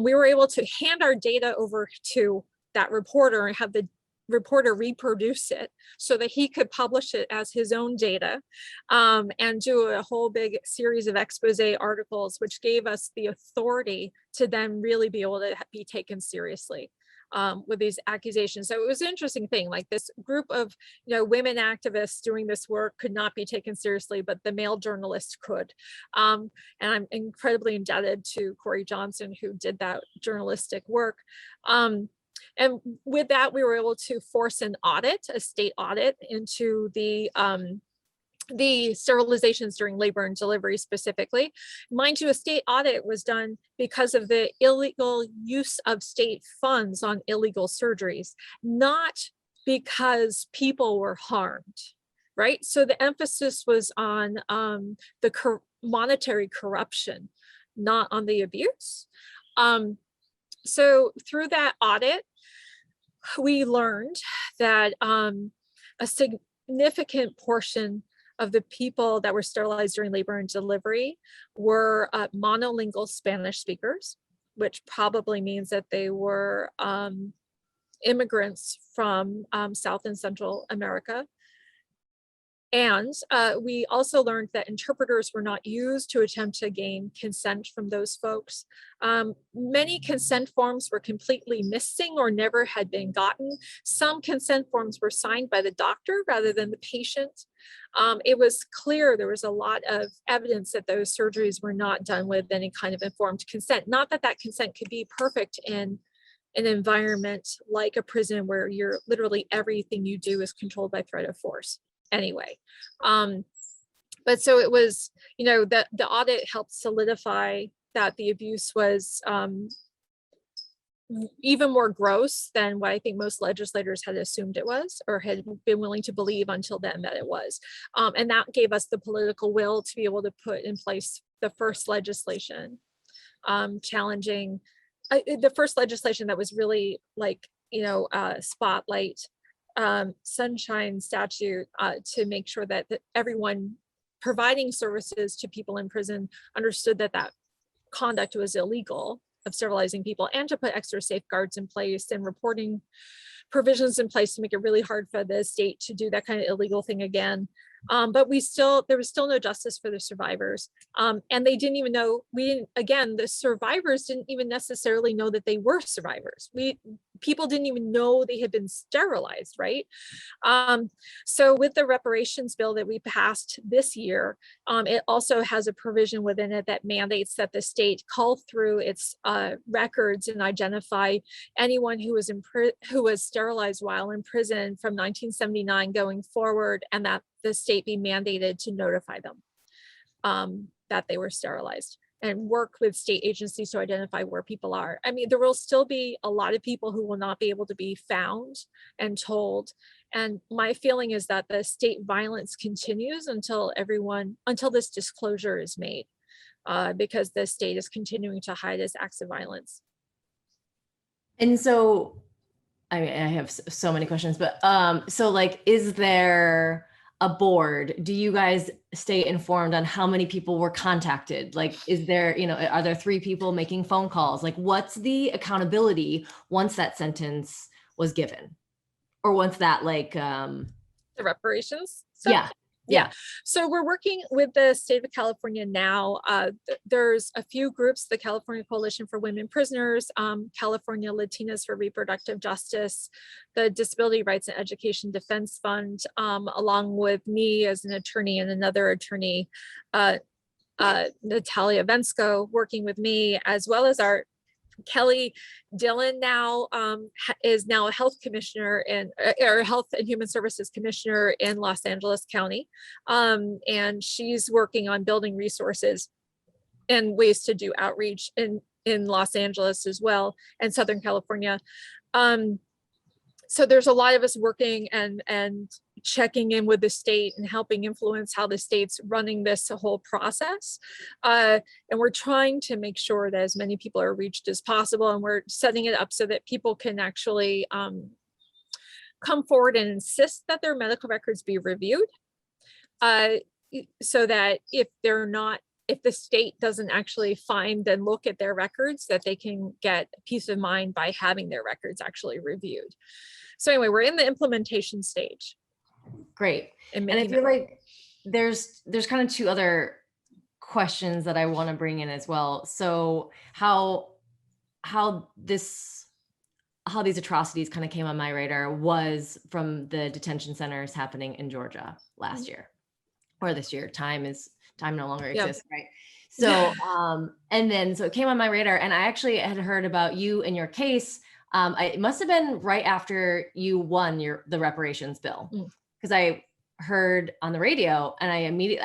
We were able to hand our data over to that reporter and have the reporter reproduce it so that he could publish it as his own data, and do a whole big series of expose articles, which gave us the authority to then really be able to be taken seriously with these accusations. So it was an interesting thing, like this group of women activists doing this work could not be taken seriously, but the male journalists could. And I'm incredibly indebted to Corey Johnson, who did that journalistic work. And with that, we were able to force an audit, a state audit, into the sterilizations during labor and delivery specifically. Mind you, a state audit was done because of the illegal use of state funds on illegal surgeries, not because people were harmed, right? So the emphasis was on the monetary corruption, not on the abuse. So through that audit, we learned that a significant portion of the people that were sterilized during labor and delivery were monolingual Spanish speakers, which probably means that they were immigrants from South and Central America. And we also learned that interpreters were not used to attempt to gain consent from those folks. Many consent forms were completely missing or never had been gotten. Some consent forms were signed by the doctor rather than the patient. It was clear there was a lot of evidence that those surgeries were not done with any kind of informed consent. Not that that consent could be perfect in an environment like a prison where you're literally everything you do is controlled by threat of force. Anyway, but so it was, the audit helped solidify that the abuse was even more gross than what I think most legislators had assumed it was, or had been willing to believe until then that it was. And that gave us the political will to be able to put in place the first legislation challenging, the first legislation that was really like, spotlight sunshine statute to make sure that everyone providing services to people in prison understood that that conduct was illegal, of sterilizing people, and to put extra safeguards in place and reporting provisions in place to make it really hard for the state to do that kind of illegal thing again. But there was still no justice for the survivors. And they didn't even know, the survivors didn't even necessarily know that they were survivors. People didn't even know they had been sterilized, right? So with the reparations bill that we passed this year, it also has a provision within it that mandates that the state cull through its records and identify anyone who was sterilized while in prison from 1979 going forward, and that the state be mandated to notify them that they were sterilized, and work with state agencies to identify where people are. I mean, there will still be a lot of people who will not be able to be found and told. And my feeling is that the state violence continues until this disclosure is made, because the state is continuing to hide its acts of violence. And so, I mean, I have so many questions, but so like, is there a board? Do you guys stay informed on how many people were contacted? Like, is there, are there 3 people making phone calls? Like, what's the accountability once that sentence was given? Or once that, like, the reparations? Yeah. Yeah. So we're working with the state of California now. There's a few groups, the California Coalition for Women Prisoners, California Latinas for Reproductive Justice, the Disability Rights and Education Defense Fund, along with me as an attorney and another attorney, Natalia Vensko, working with me, as well as our Kelly Dillon now is now a health commissioner or health and human services commissioner in Los Angeles County. And she's working on building resources and ways to do outreach in Los Angeles as well, and Southern California. So there's a lot of us working and checking in with the state and helping influence how the state's running this whole process. And we're trying to make sure that as many people are reached as possible, and we're setting it up so that people can actually come forward and insist that their medical records be reviewed, so that if the state doesn't actually find and look at their records, that they can get peace of mind by having their records actually reviewed. So anyway, we're in the implementation stage. Great. And I feel like there's kind of two other questions that I want to bring in as well. So how these atrocities kind of came on my radar was from the detention centers happening in Georgia last year or this year. Time no longer exists, right? So, and then, so it came on my radar, and I actually had heard about you and your case. It must have been right after you won the reparations bill, because I heard on the radio, and it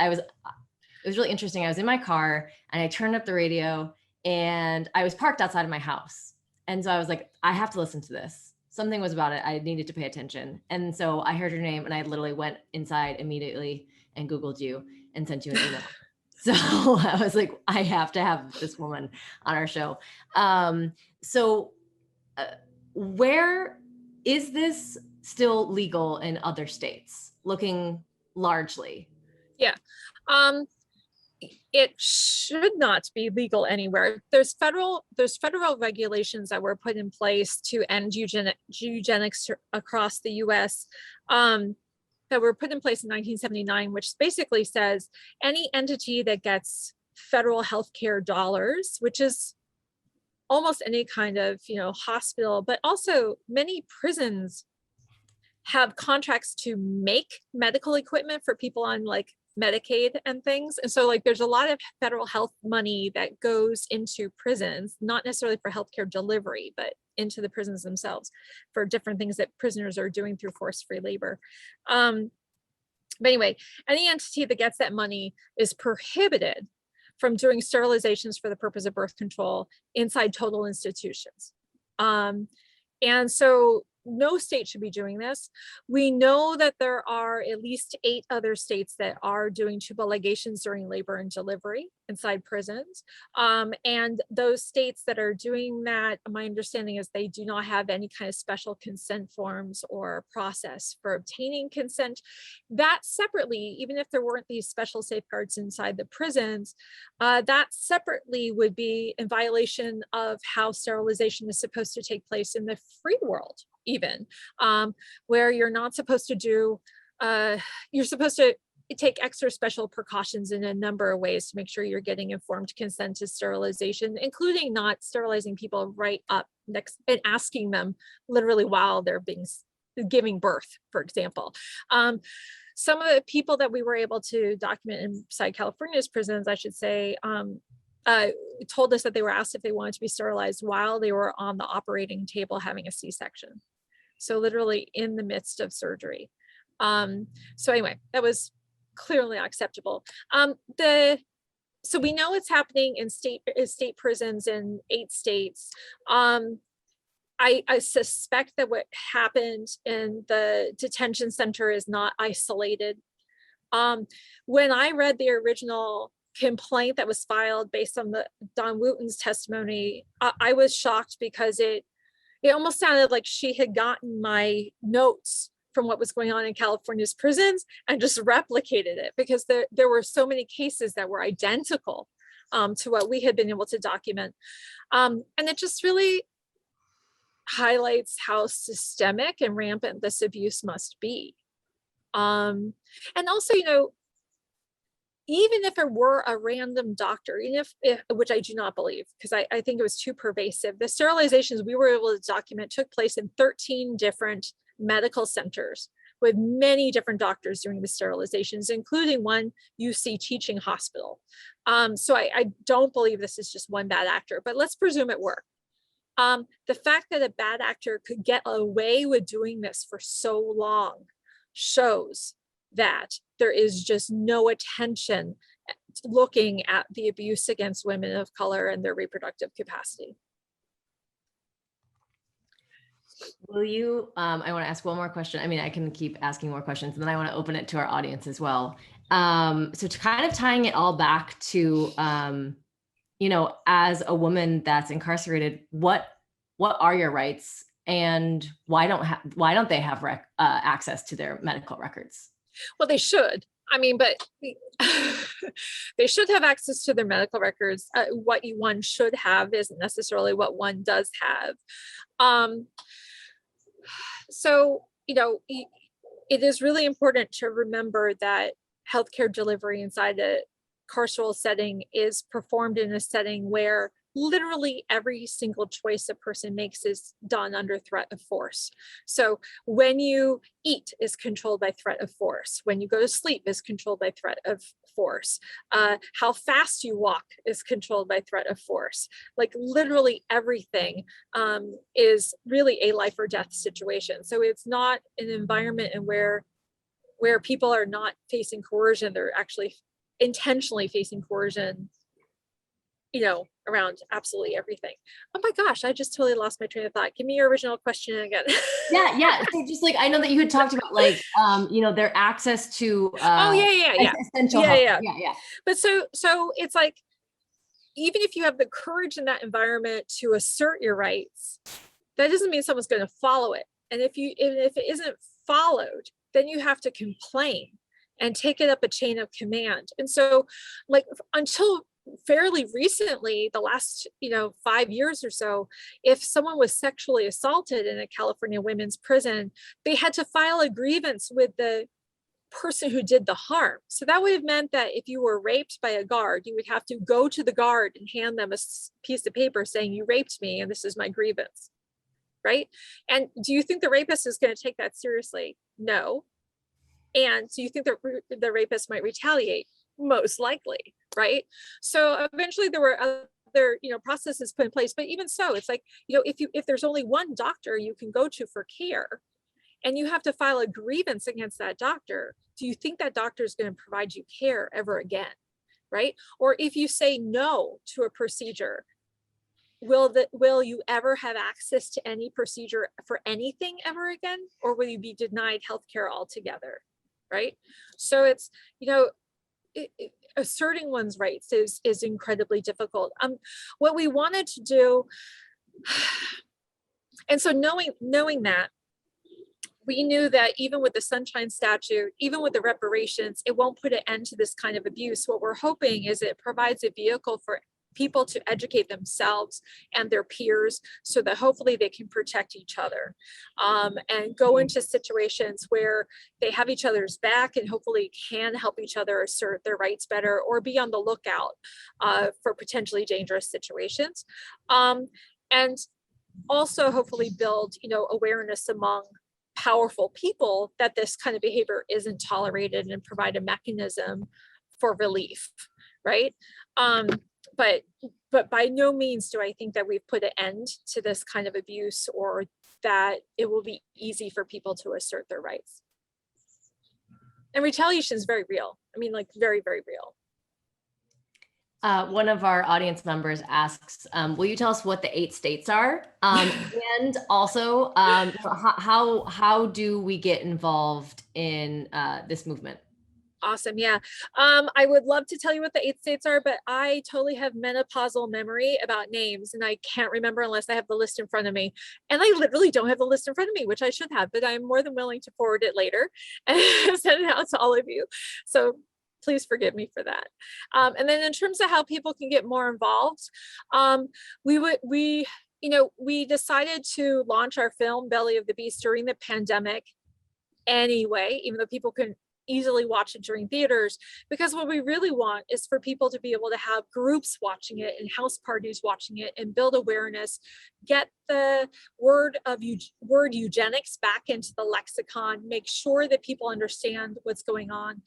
was really interesting. I was in my car and I turned up the radio, and I was parked outside of my house. And so I was like, I have to listen to this. Something was about it. I needed to pay attention. And so I heard your name, and I literally went inside immediately and Googled you and sent you an email. So I was like, I have to have this woman on our show. Where is this still legal in other states, looking largely? Yeah. It should not be legal anywhere. There's federal regulations that were put in place to end eugenics across the US, that were put in place in 1979, which basically says any entity that gets federal healthcare dollars, which is almost any kind of, hospital, but also many prisons have contracts to make medical equipment for people on like Medicaid and things. And so like there's a lot of federal health money that goes into prisons, not necessarily for healthcare delivery, but into the prisons themselves for different things that prisoners are doing through force-free labor. But anyway, any entity that gets that money is prohibited from doing sterilizations for the purpose of birth control inside total institutions. And so no state should be doing this. We know that there are at least 8 other states that are doing tubal ligations during labor and delivery inside prisons. And those states that are doing that, my understanding is they do not have any kind of special consent forms or process for obtaining consent. That separately, even if there weren't these special safeguards inside the prisons, that separately would be in violation of how sterilization is supposed to take place in the free world, even, where you're not supposed to do, you're supposed to take extra special precautions in a number of ways to make sure you're getting informed consent to sterilization, including not sterilizing people right up next and asking them literally while they're giving birth, for example. Some of the people that we were able to document inside California's prisons, I should say, told us that they were asked if they wanted to be sterilized while they were on the operating table having a C-section. So literally in the midst of surgery. So anyway, that was clearly not acceptable. So we know it's happening in state prisons in 8 states. I suspect that what happened in the detention center is not isolated. When I read the original complaint that was filed based on the Dawn Wooten's testimony, I was shocked because it almost sounded like she had gotten my notes from what was going on in California's prisons and just replicated it, because there were so many cases that were identical to what we had been able to document. And it just really highlights how systemic and rampant this abuse must be. And also, you know, even if it were a random doctor, even if which I do not believe, because I think it was too pervasive, the sterilizations we were able to document took place in 13 different medical centers with many different doctors doing the sterilizations, including one UC teaching hospital. So I don't believe this is just one bad actor, but let's presume it were. The fact that a bad actor could get away with doing this for so long shows that there is just no attention looking at the abuse against women of color and their reproductive capacity. Will you, I want to ask one more question. I mean, I can keep asking more questions, and then I want to open it to our audience as well. So to kind of tying it all back to, you know, as a woman that's incarcerated, what are your rights, and why don't they have access to their medical records? Well, they should. I mean, but they should have access to their medical records. What one should have isn't necessarily what one does have. So, you know, it is really important to remember that healthcare delivery inside a carceral setting is performed in a setting where literally every single choice a person makes is done under threat of force. So when you eat is controlled by threat of force. When you go to sleep is controlled by threat of force. How fast you walk is controlled by threat of force. Like literally everything is really a life or death situation. So it's not an environment in where people are not facing coercion, they're actually intentionally facing coercion, you know, around absolutely everything. Oh my gosh, I just totally lost my train of thought. Give me your original question again. Yeah. So just like, I know that you had talked about like, you know, their access to essential health. Yeah. But so it's like, even if you have the courage in that environment to assert your rights, that doesn't mean someone's going to follow it. And if it isn't followed, then you have to complain and take it up a chain of command. And so like until fairly recently, the last 5 years or so, if someone was sexually assaulted in a California women's prison, they had to file a grievance with the person who did the harm. So that would have meant that if you were raped by a guard, you would have to go to the guard and hand them a piece of paper saying you raped me and this is my grievance, right? And do you think the rapist is going to take that seriously? No. And do you think that the rapist might retaliate? Most likely, right? So eventually there were other processes put in place, but even so, it's like, if there's only one doctor you can go to for care and you have to file a grievance against that doctor, do you think that doctor is going to provide you care ever again, right? Or if you say no to a procedure, will you ever have access to any procedure for anything ever again? Or will you be denied healthcare altogether, right? So it's, asserting one's rights is incredibly difficult. What we wanted to do, and so knowing that, we knew that even with the Sunshine Statute, even with the reparations, it won't put an end to this kind of abuse. What we're hoping is it provides a vehicle for people to educate themselves and their peers so that hopefully they can protect each other and go into situations where they have each other's back and hopefully can help each other assert their rights better or be on the lookout for potentially dangerous situations. And also hopefully build, awareness among powerful people that this kind of behavior isn't tolerated and provide a mechanism for relief, right? But by no means do I think that we've put an end to this kind of abuse or that it will be easy for people to assert their rights. And retaliation is very real. I mean, like very, very real. One of our audience members asks, will you tell us what the 8 states are? And also, how do we get involved in this movement? Awesome. Yeah. I would love to tell you what the 8 states are, but I totally have menopausal memory about names and I can't remember unless I have the list in front of me. And I literally don't have the list in front of me, which I should have, but I'm more than willing to forward it later and send it out to all of you. So please forgive me for that. And then in terms of how people can get more involved, we decided to launch our film Belly of the Beast during the pandemic. anyway, even though people can easily watch it during theaters, because what we really want is for people to be able to have groups watching it and house parties watching it and build awareness, get the word eugenics back into the lexicon, make sure that people understand what's going on.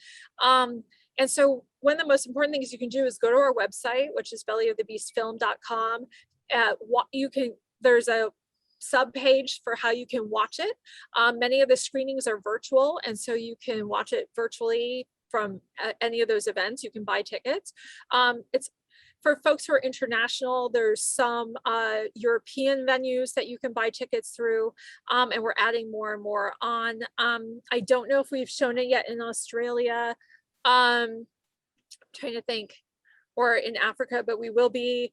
And so one of the most important things you can do is go to our website, which is bellyofthebeastfilm.com. There's a subpage for how you can watch it. Many of the screenings are virtual, and so you can watch it virtually from any of those events. You can buy tickets. It's for folks who are international. There's some European venues that you can buy tickets through, and we're adding more and more on. I don't know if we've shown it yet in Australia. I'm trying to think, or in Africa, but we will be.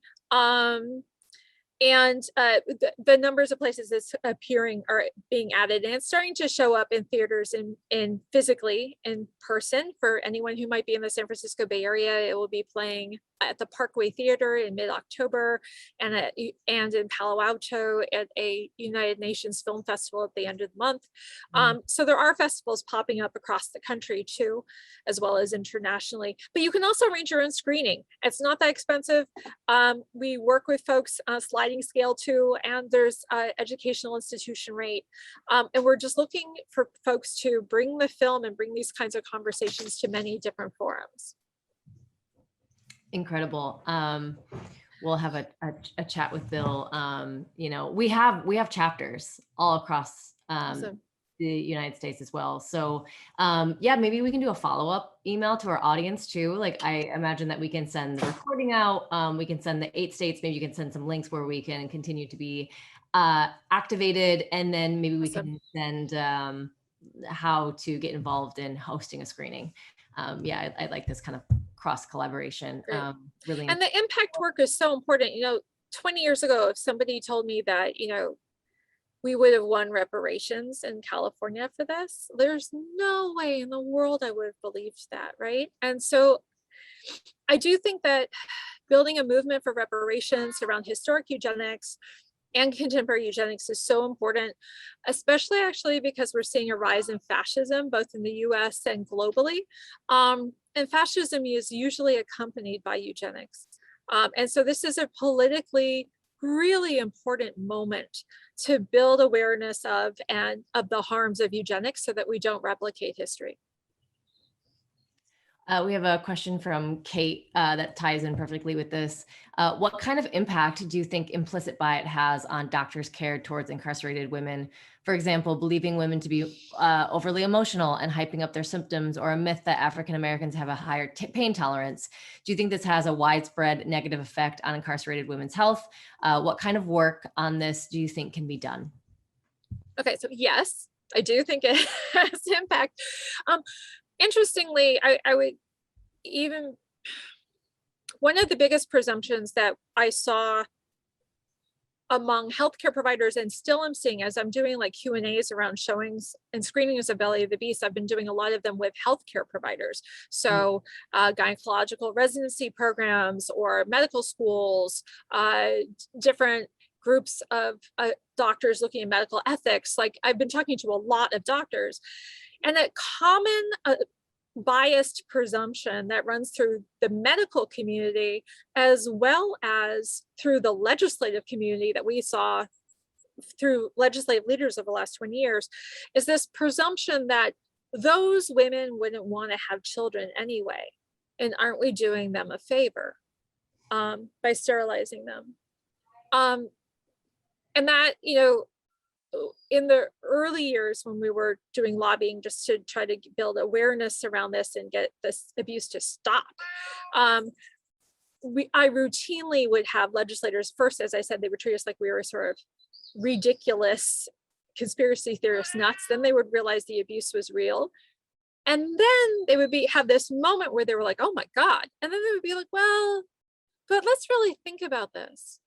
And the numbers of places that's appearing are being added, and it's starting to show up in theaters in physically in person. For anyone who might be in the San Francisco Bay Area, it will be playing at the Parkway Theater in mid-October, and in Palo Alto at a United Nations Film Festival at the end of the month. So there are festivals popping up across the country too, as well as internationally. But you can also arrange your own screening. It's not that expensive. We work with folks sliding scale too, and there's educational institution rate. And we're just looking for folks to bring the film and bring these kinds of conversations to many different forums. Incredible. We'll have a chat with Bill. We have chapters all across Awesome. the United States as well. So maybe we can do a follow-up email to our audience too. Like, I imagine that we can send the recording out. We can send the 8 states. Maybe you can send some links where we can continue to be activated, and then maybe we can send how to get involved in hosting a screening. I like this kind of cross collaboration. Really. And the impact work is so important. 20 years ago, if somebody told me that, we would have won reparations in California for this, there's no way in the world I would have believed that, right? And so I do think that building a movement for reparations around historic eugenics and contemporary eugenics is so important, especially actually because we're seeing a rise in fascism, both in the US and globally. And fascism is usually accompanied by eugenics. And so this is a politically really important moment to build awareness of the harms of eugenics so that we don't replicate history. We have a question from Kate that ties in perfectly with this. What kind of impact do you think implicit bias has on doctors' care towards incarcerated women? For example, believing women to be overly emotional and hyping up their symptoms, or a myth that African Americans have a higher pain tolerance. Do you think this has a widespread negative effect on incarcerated women's health? What kind of work on this do you think can be done? Okay, so yes, I do think it has impact. Interestingly, I would even, one of the biggest presumptions that I saw among healthcare providers, and still am seeing as I'm doing like Q&As around showings and screenings of Belly of the Beast, I've been doing a lot of them with healthcare providers. So gynecological residency programs or medical schools, different groups of doctors looking at medical ethics. Like, I've been talking to a lot of doctors. And a common biased presumption that runs through the medical community as well as through the legislative community that we saw through legislative leaders of the last 20 years is this presumption that those women wouldn't want to have children anyway. And aren't we doing them a favor by sterilizing them? And that, in the early years when we were doing lobbying just to try to build awareness around this and get this abuse to stop, I routinely would have legislators, first, as I said, they would treat us like we were sort of ridiculous conspiracy theorist nuts. Then they would realize the abuse was real. And then they would have this moment where they were like, oh my God. And then they would be like, well, but let's really think about this.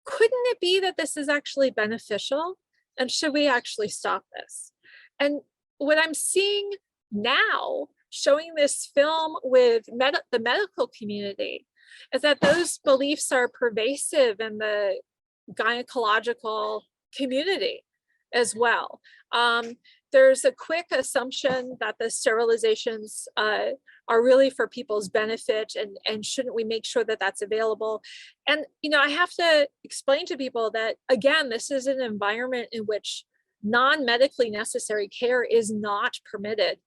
Couldn't it be that this is actually beneficial? And should we actually stop this? And what I'm seeing now, showing this film with the medical community, is that those beliefs are pervasive in the gynecological community. as well. There's a quick assumption that the sterilizations are really for people's benefit, and shouldn't we make sure that that's available? And, you know, I have to explain to people that, again, this is an environment in which non-medically necessary care is not permitted.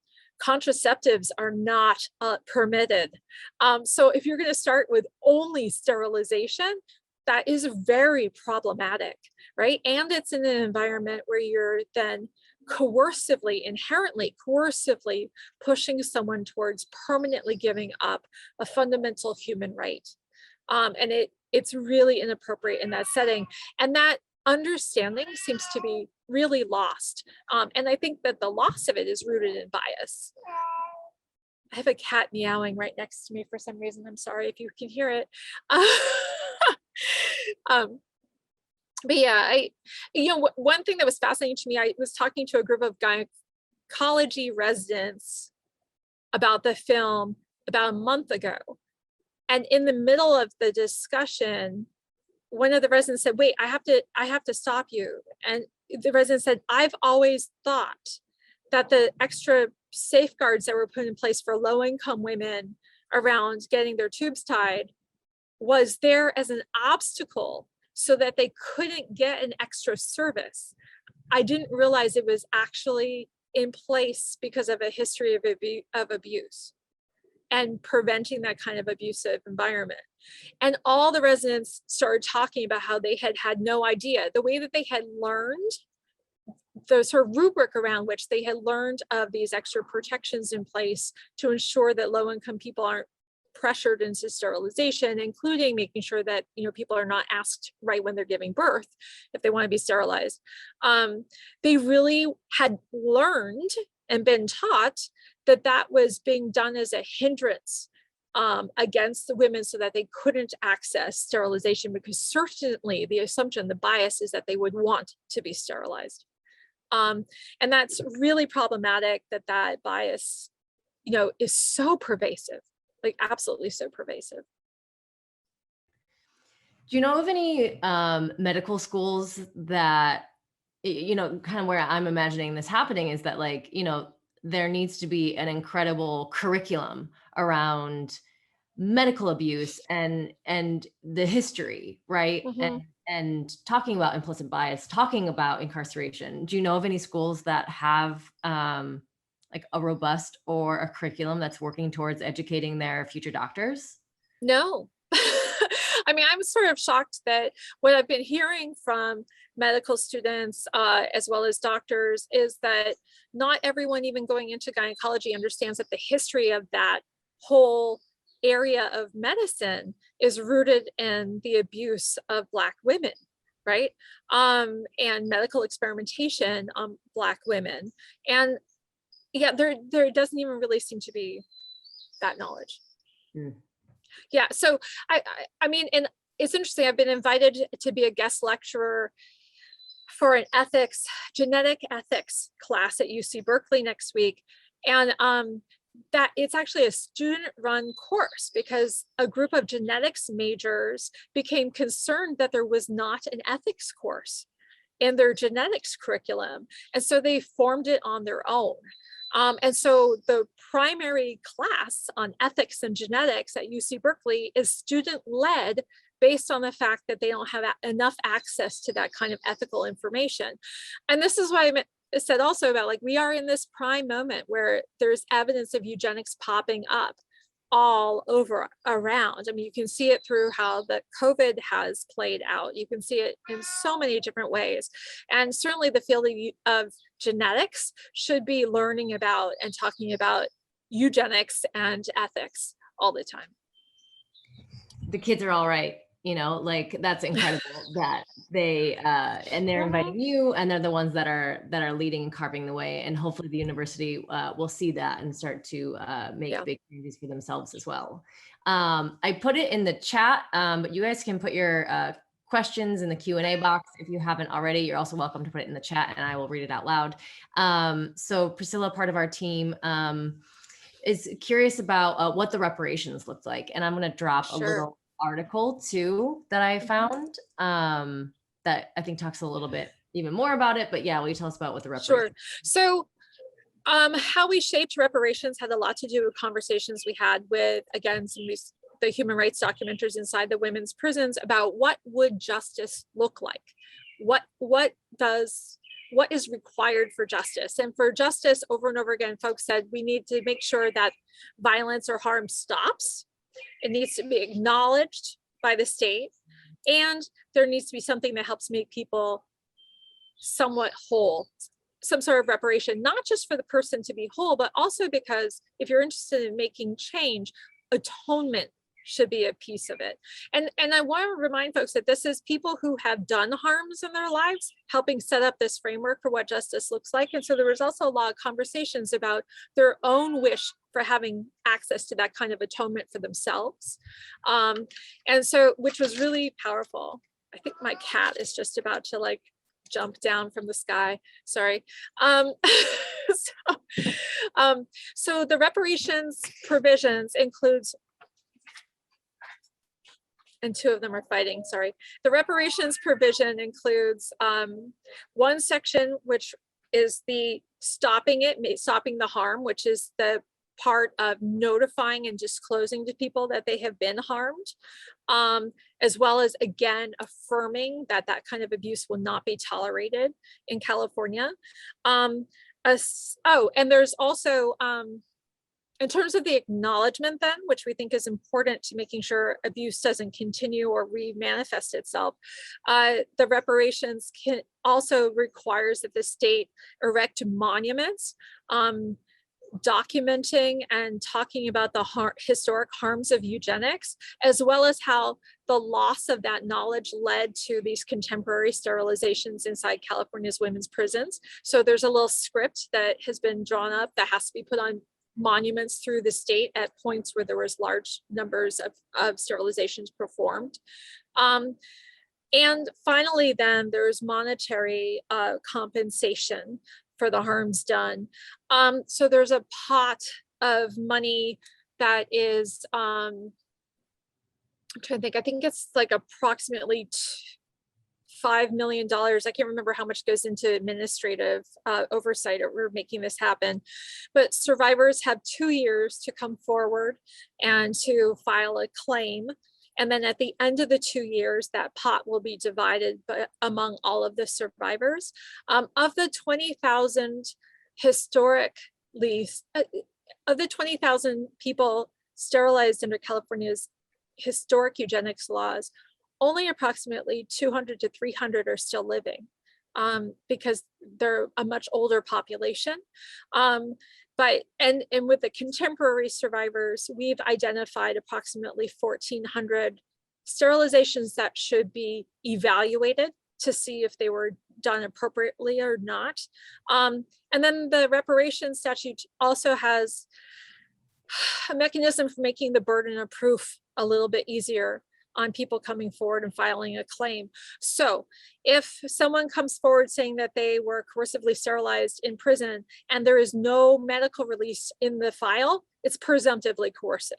Contraceptives are not permitted. So if you're going to start with only sterilization, that is very problematic, right? And it's in an environment where you're then inherently coercively pushing someone towards permanently giving up a fundamental human right. And it's really inappropriate in that setting. And that understanding seems to be really lost. And I think that the loss of it is rooted in bias. I have a cat meowing right next to me for some reason. I'm sorry if you can hear it. But yeah, one thing that was fascinating to me, I was talking to a group of gynecology residents about the film about a month ago. And in the middle of the discussion, one of the residents said, wait, I have to stop you. And the resident said, I've always thought that the extra safeguards that were put in place for low-income women around getting their tubes tied was there as an obstacle so that they couldn't get an extra service. I didn't realize it was actually in place because of a history of abuse and preventing that kind of abusive environment. And all the residents started talking about how they had no idea. The way that they had learned, the sort of rubric around which they had learned of these extra protections in place to ensure that low-income people aren't pressured into sterilization, including making sure that, you know, people are not asked right when they're giving birth if they want to be sterilized. They really had learned and been taught that that was being done as a hindrance against the women so that they couldn't access sterilization, because certainly the assumption, the bias is that they would want to be sterilized. And that's really problematic, that bias, you know, is so pervasive, like absolutely so pervasive. Do you know of any medical schools that, you know, kind of where I'm imagining this happening is that, like, you know, there needs to be an incredible curriculum around medical abuse and the history, right? Mm-hmm. And talking about implicit bias, talking about incarceration. Do you know of any schools that have like a robust or a curriculum that's working towards educating their future doctors? No. I mean, I'm sort of shocked that what I've been hearing from medical students as well as doctors is that not everyone even going into gynecology understands that the history of that whole area of medicine is rooted in the abuse of Black women, right? And medical experimentation on Black women. And yeah, there doesn't even really seem to be that knowledge. Mm. Yeah, so I mean, and it's interesting, I've been invited to be a guest lecturer for an genetic ethics class at UC Berkeley next week. And that it's actually a student-run course because a group of genetics majors became concerned that there was not an ethics course in their genetics curriculum. And so they formed it on their own. And so the primary class on ethics and genetics at UC Berkeley is student-led based on the fact that they don't have enough access to that kind of ethical information. And this is why I said also about, like, we are in this prime moment where there's evidence of eugenics popping up all over around. I mean, you can see it through how the COVID has played out. You can see it in so many different ways. And certainly the field of genetics should be learning about and talking about eugenics and ethics all the time. The kids are all right. You know, like, that's incredible that they and they're inviting you, and they're the ones that are leading and carving the way. And hopefully the university will see that and start to make big changes for themselves as well. I put it in the chat, but you guys can put your questions in the Q&A box if you haven't already. You're also welcome to put it in the chat and I will read it out loud. So Priscilla, part of our team, is curious about what the reparations looked like. And I'm going to drop a little article too that I found that I think talks a little bit even more about it, but yeah, will you tell us about what the reparations? Sure. So how we shaped reparations had a lot to do with conversations we had with, again, some of the human rights documenters inside the women's prisons about what would justice look like? What is required for justice? And for justice, over and over again, folks said we need to make sure that violence or harm stops. It needs to be acknowledged by the state, and there needs to be something that helps make people somewhat whole, some sort of reparation, not just for the person to be whole, but also because if you're interested in making change, atonement should be a piece of it. And I want to remind folks that this is people who have done harms in their lives, helping set up this framework for what justice looks like. And so there was also a lot of conversations about their own wish for having access to that kind of atonement for themselves. And so, which was really powerful. I think my cat is just about to like jump down from the sky. Sorry. So the reparations provisions includes, and two of them are fighting, sorry. The reparations provision includes one section, which is the stopping the harm, which is the part of notifying and disclosing to people that they have been harmed, as well as, again, affirming that that kind of abuse will not be tolerated in California. And there's also, in terms of the acknowledgement then, which we think is important to making sure abuse doesn't continue or re-manifest itself, the reparations also requires that the state erect monuments documenting and talking about the historic harms of eugenics, as well as how the loss of that knowledge led to these contemporary sterilizations inside California's women's prisons. So there's a little script that has been drawn up that has to be put on monuments through the state at points where there was large numbers of sterilizations performed. And finally, then there's monetary compensation for the harms done. So there's a pot of money that is, I'm trying to think, I think it's like approximately $5 million. I can't remember how much goes into administrative oversight or making this happen, but survivors have 2 years to come forward and to file a claim. And then at the end of the 2 years, that pot will be divided among all of the survivors. Of the 20,000 of the 20,000 people sterilized under California's historic eugenics laws, only approximately 200 to 300 are still living because they're a much older population. But with the contemporary survivors, we've identified approximately 1,400 sterilizations that should be evaluated to see if they were done appropriately or not. And then the reparations statute also has a mechanism for making the burden of proof a little bit easier on people coming forward and filing a claim. So if someone comes forward saying that they were coercively sterilized in prison and there is no medical release in the file, it's presumptively coercive.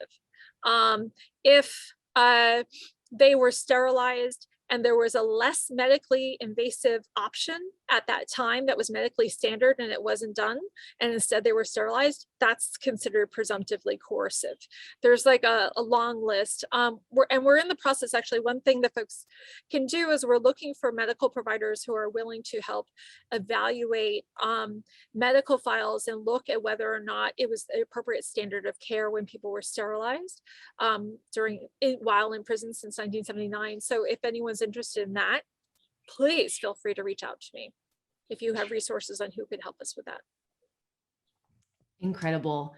If they were sterilized and there was a less medically invasive option at that time that was medically standard and it wasn't done, and instead they were sterilized, that's considered presumptively coercive. There's like a long list. We're in the process, actually, one thing that folks can do is we're looking for medical providers who are willing to help evaluate medical files and look at whether or not it was the appropriate standard of care when people were sterilized while in prison since 1979. So if anyone's interested in that, please feel free to reach out to me if you have resources on who could help us with that. Incredible.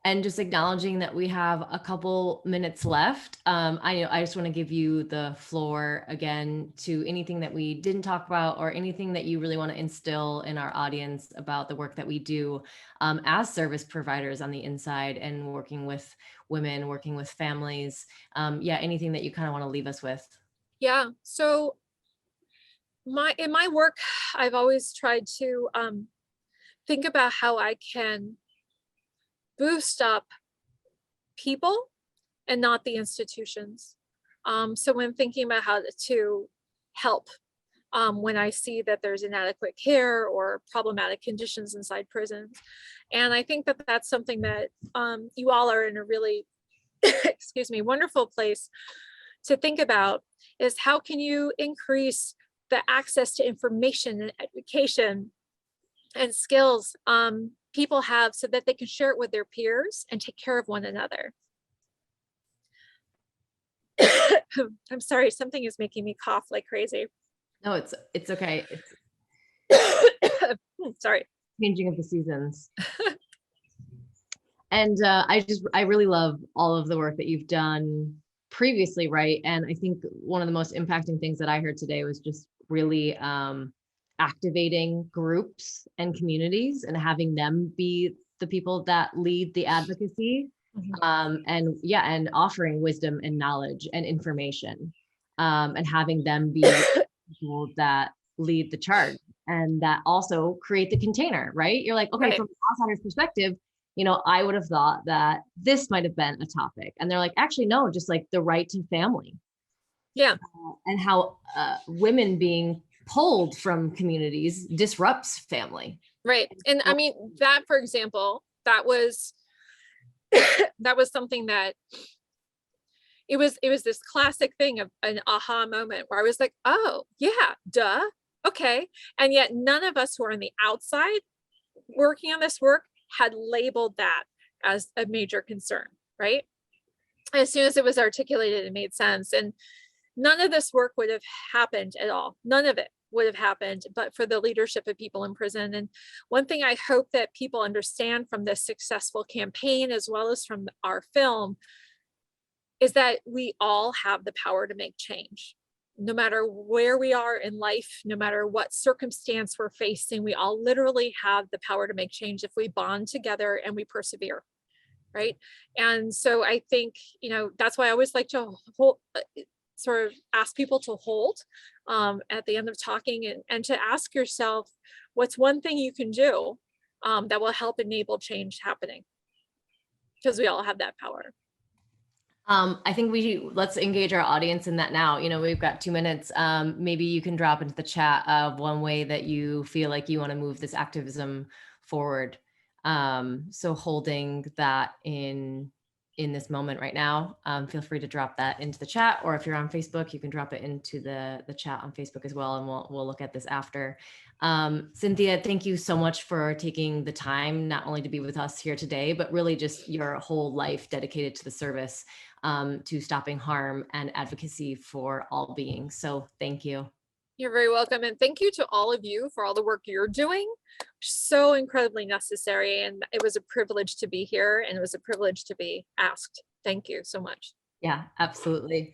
And just acknowledging that we have a couple minutes left. I just want to give you the floor again to anything that we didn't talk about or anything that you really want to instill in our audience about the work that we do as service providers on the inside and working with women, working with families. Anything that you kind of want to leave us with. Yeah, so in my work, I've always tried to think about how I can boost up people and not the institutions. So when thinking about how to help when I see that there's inadequate care or problematic conditions inside prisons. And I think that that's something that you all are in a really, excuse me, wonderful place to think about, is how can you increase the access to information and education and skills people have so that they can share it with their peers and take care of one another. I'm sorry, something is making me cough like crazy. No, it's okay. Sorry. Changing of the seasons. And I really love all of the work that you've done previously, right? And I think one of the most impacting things that I heard today was just really activating groups and communities and having them be the people that lead the advocacy. And offering wisdom and knowledge and information, and having them be people that lead the charge and that also create the container, right? You're like, okay, from an outsider's perspective, I would have thought that this might have been a topic. And they're like, actually, no, just like the right to family. Yeah. And how women being pulled from communities disrupts family. Right. And I mean, that, for example, that was something that it was this classic thing of an aha moment where I was like, oh yeah, duh. Okay. And yet none of us who are on the outside working on this work had labeled that as a major concern, right? As soon as it was articulated, it made sense. And none of this work would have happened at all. None of it would have happened but for the leadership of people in prison. And one thing I hope that people understand from this successful campaign, as well as from our film, is that we all have the power to make change. No matter where we are in life, no matter what circumstance we're facing, we all literally have the power to make change if we bond together and we persevere, right? And so I think, that's why I always like to sort of ask people to hold at the end of talking and to ask yourself, what's one thing you can do that will help enable change happening? Because we all have that power. I think let's engage our audience in that now. We've got 2 minutes. Maybe you can drop into the chat of one way that you feel like you want to move this activism forward. So holding that in this moment right now, feel free to drop that into the chat, or if you're on Facebook, you can drop it into the chat on Facebook as well, and we'll look at this after. Cynthia, thank you so much for taking the time, not only to be with us here today, but really just your whole life dedicated to the service, to stopping harm and advocacy for all beings. So thank you. You're very welcome. And thank you to all of you for all the work you're doing. So incredibly necessary. And it was a privilege to be here, and it was a privilege to be asked. Thank you so much. Yeah, absolutely.